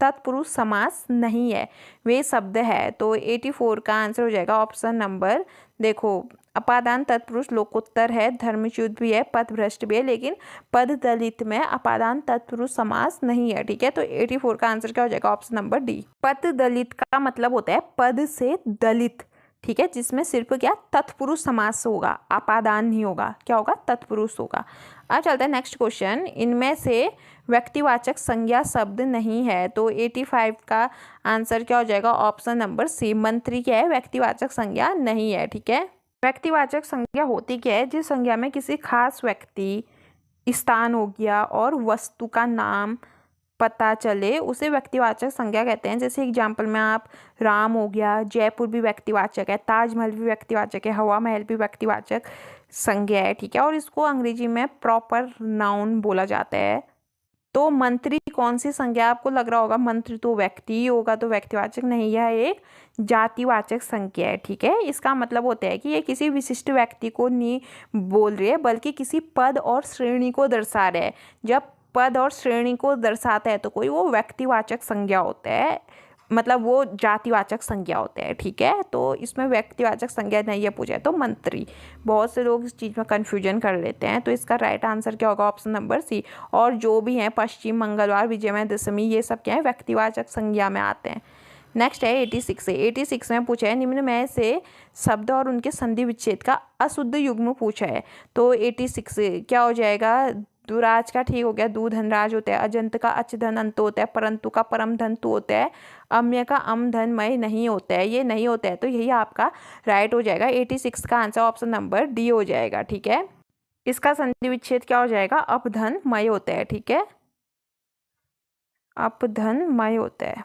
तत्पुरुष समास नहीं है, वे शब्द है। तो 84 का आंसर हो जाएगा ऑप्शन नंबर, देखो अपादान तत्पुरुष लोकोत्तर है, धर्मच्युत भी है, पदभ्रष्ट भी है, लेकिन पद दलित में अपादान तत्पुरुष समास नहीं है। ठीक है, तो 84 का आंसर क्या हो जाएगा ऑप्शन नंबर डी। पद दलित का मतलब होता है पद से दलित, ठीक है, जिसमें सिर्फ क्या तत्पुरुष समास होगा, अपादान नहीं होगा, क्या होगा तत्पुरुष होगा। अब चलते हैं नेक्स्ट क्वेश्चन, इनमें से व्यक्तिवाचक संज्ञा शब्द नहीं है। तो 85 का आंसर क्या हो जाएगा ऑप्शन नंबर सी, मंत्री क्या है व्यक्तिवाचक संज्ञा नहीं है। ठीक है, व्यक्तिवाचक संज्ञा होती क्या है, जिस संज्ञा में किसी खास व्यक्ति, स्थान हो गया और वस्तु का नाम पता चले उसे व्यक्तिवाचक संज्ञा कहते हैं। जैसे एग्जाम्पल में आप राम हो गया, जयपुर भी व्यक्तिवाचक है, ताजमहल भी व्यक्तिवाचक है, हवा महल भी व्यक्तिवाचक संज्ञा है। ठीक है, और इसको अंग्रेजी में प्रॉपर नाउन बोला जाता है। तो मंत्री कौन सी संज्ञा, आपको लग रहा होगा मंत्री तो व्यक्ति ही होगा, तो व्यक्तिवाचक नहीं, यह एक जातिवाचक संज्ञा है। ठीक है, इसका मतलब होता है कि ये किसी विशिष्ट व्यक्ति को नहीं बोल रही है, बल्कि किसी पद और श्रेणी को दर्शा रहा है। जब पद और श्रेणी को दर्शाता है तो कोई वो व्यक्तिवाचक संज्ञा होता है, मतलब वो जातिवाचक संज्ञा होता है। ठीक है, तो इसमें व्यक्तिवाचक संज्ञा नहीं है पूछा है तो मंत्री। बहुत से लोग इस चीज़ में कन्फ्यूजन कर लेते हैं, तो इसका राइट आंसर क्या होगा ऑप्शन नंबर सी। और जो भी हैं पश्चिम, मंगलवार, विजयदशमी, ये सब क्या है व्यक्तिवाचक संज्ञा में आते हैं। नेक्स्ट है 86 है। 86 में पूछा है निम्न में से शब्द और उनके संधि विच्छेद का अशुद्ध युग्म पूछा है। तो 86 क्या हो जाएगा, दुराज का ठीक हो गया, दू धनराज होता है, अजंत का अच धन अंत होता है, परंतु का परम धन तो होता है, अम्य का अम धनमय नहीं होता है, ये नहीं होता है, तो यही आपका राइट हो जाएगा। 86 का आंसर ऑप्शन नंबर डी हो जाएगा। ठीक है, इसका संधि विच्छेद क्या हो जाएगा, अपधनमय होता है। ठीक है, अपधनमय होता है,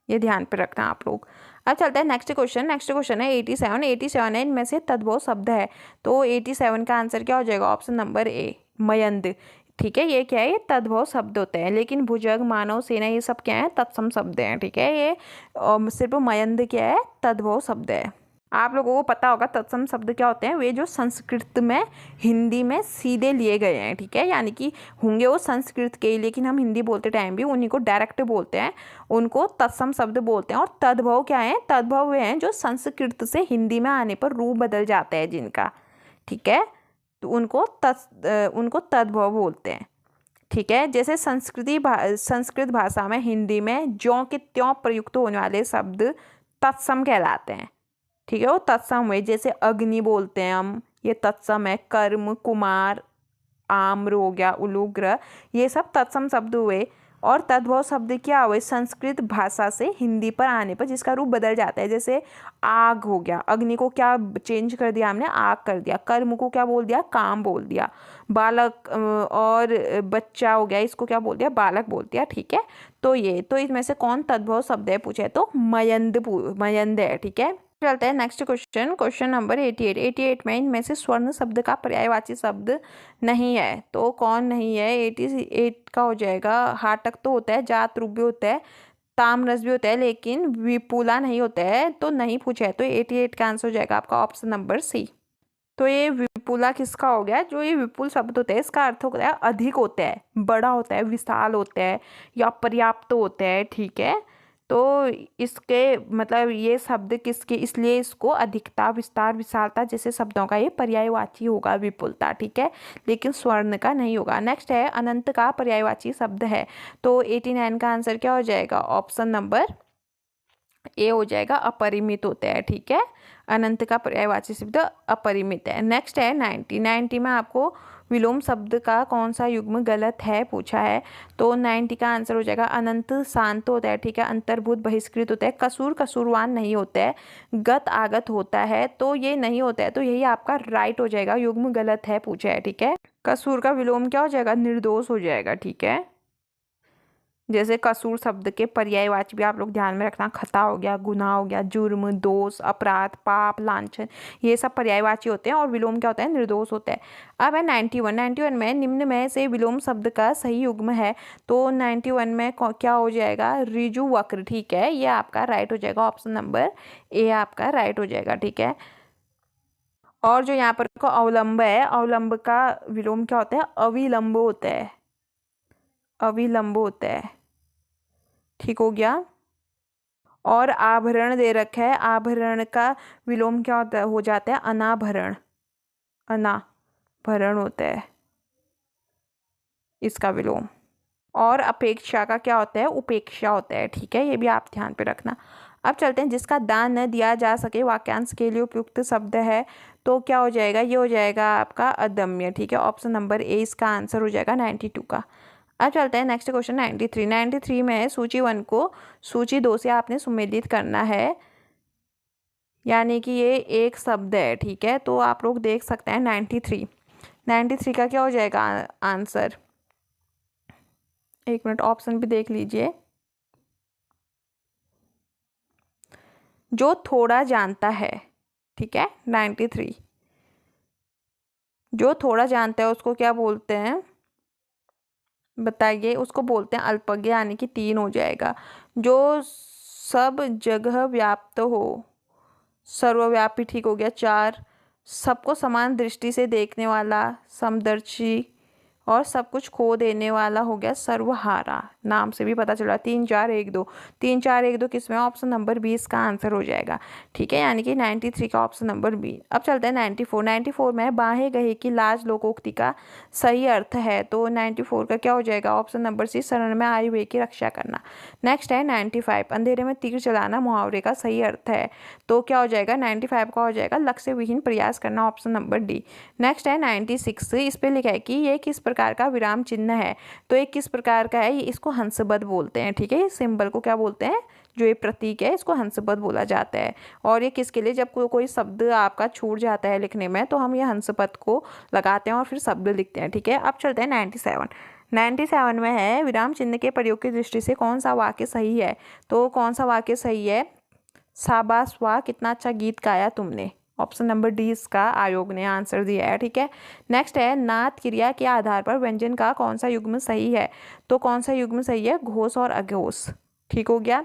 ये ध्यान पे रखना आप लोग। अब चलते हैं नेक्स्ट क्वेश्चन। नेक्स्ट क्वेश्चन है 87। 87 है, इनमें से तद्भव शब्द है। तो 87 का आंसर क्या हो जाएगा ऑप्शन नंबर ए, मयंद। ठीक है, ये क्या है, ये तद्भव शब्द होते हैं, लेकिन भुजंग, मानव, सेना ये सब क्या है तत्सम शब्द हैं। ठीक है, ये सिर्फ मयंद क्या है तद्भव शब्द है। आप लोगों को पता होगा तत्सम शब्द क्या होते हैं, वे जो संस्कृत में हिंदी में सीधे लिए गए हैं। ठीक है, यानी कि होंगे वो संस्कृत के, लेकिन हम हिंदी बोलते टाइम भी उन्हीं को डायरेक्ट बोलते हैं, उनको तत्सम शब्द बोलते हैं। और तद्भव क्या है, तद्भव वे हैं जो संस्कृत से हिंदी में आने पर रूप बदल जाता है जिनका। ठीक है, तो उनको तद्भव बोलते हैं। ठीक है, जैसे संस्कृत भाषा में हिंदी में ज्यों के त्यों प्रयुक्त होने वाले शब्द तत्सम कहलाते हैं। ठीक है, वो तत्सम हुए, जैसे अग्नि बोलते हैं हम, ये तत्सम है। कर्म, कुमार, आम्र हो गया, उलूग्र, ये सब तत्सम शब्द हुए। और तद्भव शब्द क्या हुए, संस्कृत भाषा से हिंदी पर आने पर जिसका रूप बदल जाता है। जैसे आग हो गया, अग्नि को क्या चेंज कर दिया हमने, आग कर दिया। कर्म को क्या बोल दिया, काम बोल दिया। बालक और बच्चा हो गया, इसको क्या बोल दिया, बालक बोल दिया। ठीक है, तो ये तो इसमें से कौन तद्भव शब्द है पूछे तो मयंद है। ठीक है, चलते हैं नेक्स्ट क्वेश्चन। Question number 88। 88 में इनमें से स्वर्ण शब्द का पर्यायवाची शब्द नहीं है। तो कौन नहीं है, 88 का हो जाएगा, हाटक तो होता है, जात रूप भी होता है, ताम्रस भी होता है, लेकिन विपुला नहीं होता है, तो नहीं पूछा है। तो 88 का आंसर हो जाएगा आपका ऑप्शन नंबर सी। तो ये विपुला किसका हो गया, जो ये विपुल शब्द होता है इसका अर्थ होता है अधिक होता है, बड़ा होता है, विशाल होता है या पर्याप्त होता है। ठीक है, तो इसके मतलब ये शब्द किसके, इसलिए इसको अधिकता, विस्तार, विशालता जैसे शब्दों का ये पर्यायवाची होगा विपुलता। ठीक है, लेकिन स्वर्ण का नहीं होगा। नेक्स्ट है अनंत का पर्यायवाची शब्द है। तो 89 का आंसर क्या हो जाएगा ऑप्शन नंबर ए हो जाएगा, अपरिमित होता है। ठीक है, अनंत का पर्यायवाची शब्द अपरिमित है। नेक्स्ट है 90। 90 में आपको विलोम शब्द का कौन सा युग्म गलत है पूछा है। तो 90 का आंसर हो जाएगा अनंत शांत होता है। ठीक है, अंतर्भूत बहिष्कृत होता है, कसूर कसूरवान नहीं होता है, गत आगत होता है, तो ये नहीं होता है, तो यही आपका राइट हो जाएगा, युग्म गलत है पूछा है। ठीक है, कसूर का विलोम क्या हो जाएगा, निर्दोष हो जाएगा। ठीक है, जैसे कसूर शब्द के पर्यायवाची भी आप लोग ध्यान में रखना, खता हो गया, गुनाह हो गया, जुर्म, दोष, अपराध, पाप, लांछन, ये सब पर्यायवाची होते हैं। और विलोम क्या होता है, निर्दोष होता है। अब है 91। 91 में निम्न में से विलोम शब्द का सही युग्म है। तो 91 में क्या हो जाएगा, ऋजु वक्र। ठीक है, ये आपका राइट हो जाएगा, ऑप्शन नंबर ए आपका राइट हो जाएगा। ठीक है, और जो यहाँ पर अवलंब है, अवलंब का विलोम क्या होता है, अविलंब होता है। अविलंब होता है। ठीक हो गया। और आभरण दे रखा है, आभरण का विलोम क्या होता है, हो जाता है अनाभरण। अनाभरण होता है इसका विलोम। और अपेक्षा का क्या होता है, उपेक्षा होता है। ठीक है, ये भी आप ध्यान पे रखना। अब चलते हैं, जिसका दान न दिया जा सके वाक्यांश के लिए उपयुक्त शब्द है, तो क्या हो जाएगा, ये हो जाएगा आपका अदम्य। ठीक है, ऑप्शन नंबर ए इसका आंसर हो जाएगा 92 का। अब चलते हैं नेक्स्ट क्वेश्चन 93। 93 में है सूची 1 को सूची 2 से आपने सुमेलित करना है, यानी कि ये एक शब्द है। ठीक है, तो आप लोग देख सकते हैं 93 का क्या हो जाएगा आंसर। एक मिनट, ऑप्शन भी देख लीजिए। जो थोड़ा जानता है। ठीक है, 93 जो थोड़ा जानता है उसको क्या बोलते हैं, बताइए। उसको बोलते हैं अल्पज्ञ, यानी कि 3 हो जाएगा। जो सब जगह व्याप्त हो, सर्वव्यापी। ठीक हो गया 4। सबको समान दृष्टि से देखने वाला, समदर्शी। और सब कुछ खो देने वाला हो गया सर्वहारा। नाम से भी पता चला। 3 4 1 2 3 4 1 2 किस में, ऑप्शन नंबर 20 का आंसर हो जाएगा। ठीक है, यानी कि 93 का ऑप्शन नंबर बी। अब चलते हैं 94 में बाहे गहे की लाज लोकोक्ति का सही अर्थ है, तो 94 का क्या हो जाएगा, ऑप्शन नंबर सी शरण में आए हुए की रक्षा करना। नेक्स्ट है 95 अंधेरे में तीर चलाना मुहावरे का सही अर्थ है, तो क्या हो जाएगा 95 का हो जाएगा लक्ष्य विहीन प्रयास करना, ऑप्शन नंबर डी। नेक्स्ट है 96, इस पे लिखा है कि ये किस प्रकार का विराम चिन्ह है, तो ये किस प्रकार का है, इसको हंसबद बोलते हैं। ठीक है, इस सिंबल को क्या बोलते हैं, जो ये प्रतीक है इसको हंसपद बोला जाता है। और ये किसके लिए, जब कोई शब्द आपका छूट जाता है लिखने में, तो हम ये हंसपद को लगाते हैं और फिर शब्द लिखते हैं। ठीक है, अब चलते हैं 97 में है विराम चिन्ह के प्रयोग की दृष्टि से कौन सा वाक्य सही है, तो कौन सा वाक्य सही है, शाबाश वाह कितना अच्छा गीत गाया तुमने, ऑप्शन नंबर डी इसका आयोग ने आंसर दिया है। ठीक है, नेक्स्ट है नात क्रिया के आधार पर व्यंजन का कौन सा युग्म सही है, तो कौन सा युग्म सही है, घोष और अघोष। ठीक हो गया।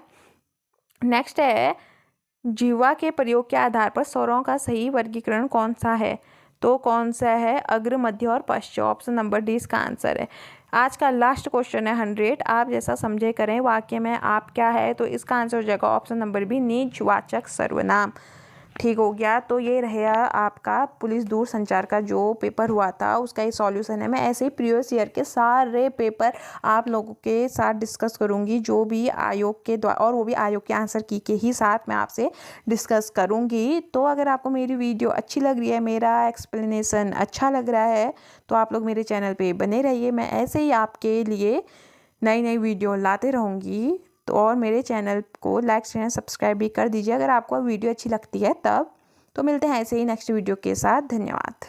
नेक्स्ट है जीवा के प्रयोग के आधार पर स्वरों का सही वर्गीकरण कौन सा है, तो कौन सा है, अग्र मध्य और पश्च, ऑप्शन नंबर डी इसका आंसर है। आज का लास्ट क्वेश्चन है 100, आप जैसा समझे करें, वाक्य में आप क्या है, तो इसका आंसर हो जाएगा ऑप्शन नंबर बी निजवाचक सर्वनाम। ठीक हो गया। तो ये रहेगा आपका पुलिस दूर संचार का जो पेपर हुआ था उसका ये सॉल्यूशन है। मैं ऐसे ही प्रीवियस ईयर के सारे पेपर आप लोगों के साथ डिस्कस करूंगी, जो भी आयोग के द्वारा, और वो भी आयोग के आंसर की के ही साथ मैं आपसे डिस्कस करूंगी। तो अगर आपको मेरी वीडियो अच्छी लग रही है, मेरा एक्सप्लेनेशन अच्छा लग रहा है, तो आप लोग मेरे चैनल पर बने रहिए। मैं ऐसे ही आपके लिए नई नई वीडियो लाते रहूँगी। तो और मेरे चैनल को लाइक शेयर सब्सक्राइब भी कर दीजिए अगर आपको वीडियो अच्छी लगती है तब। तो मिलते हैं ऐसे ही नेक्स्ट वीडियो के साथ। धन्यवाद।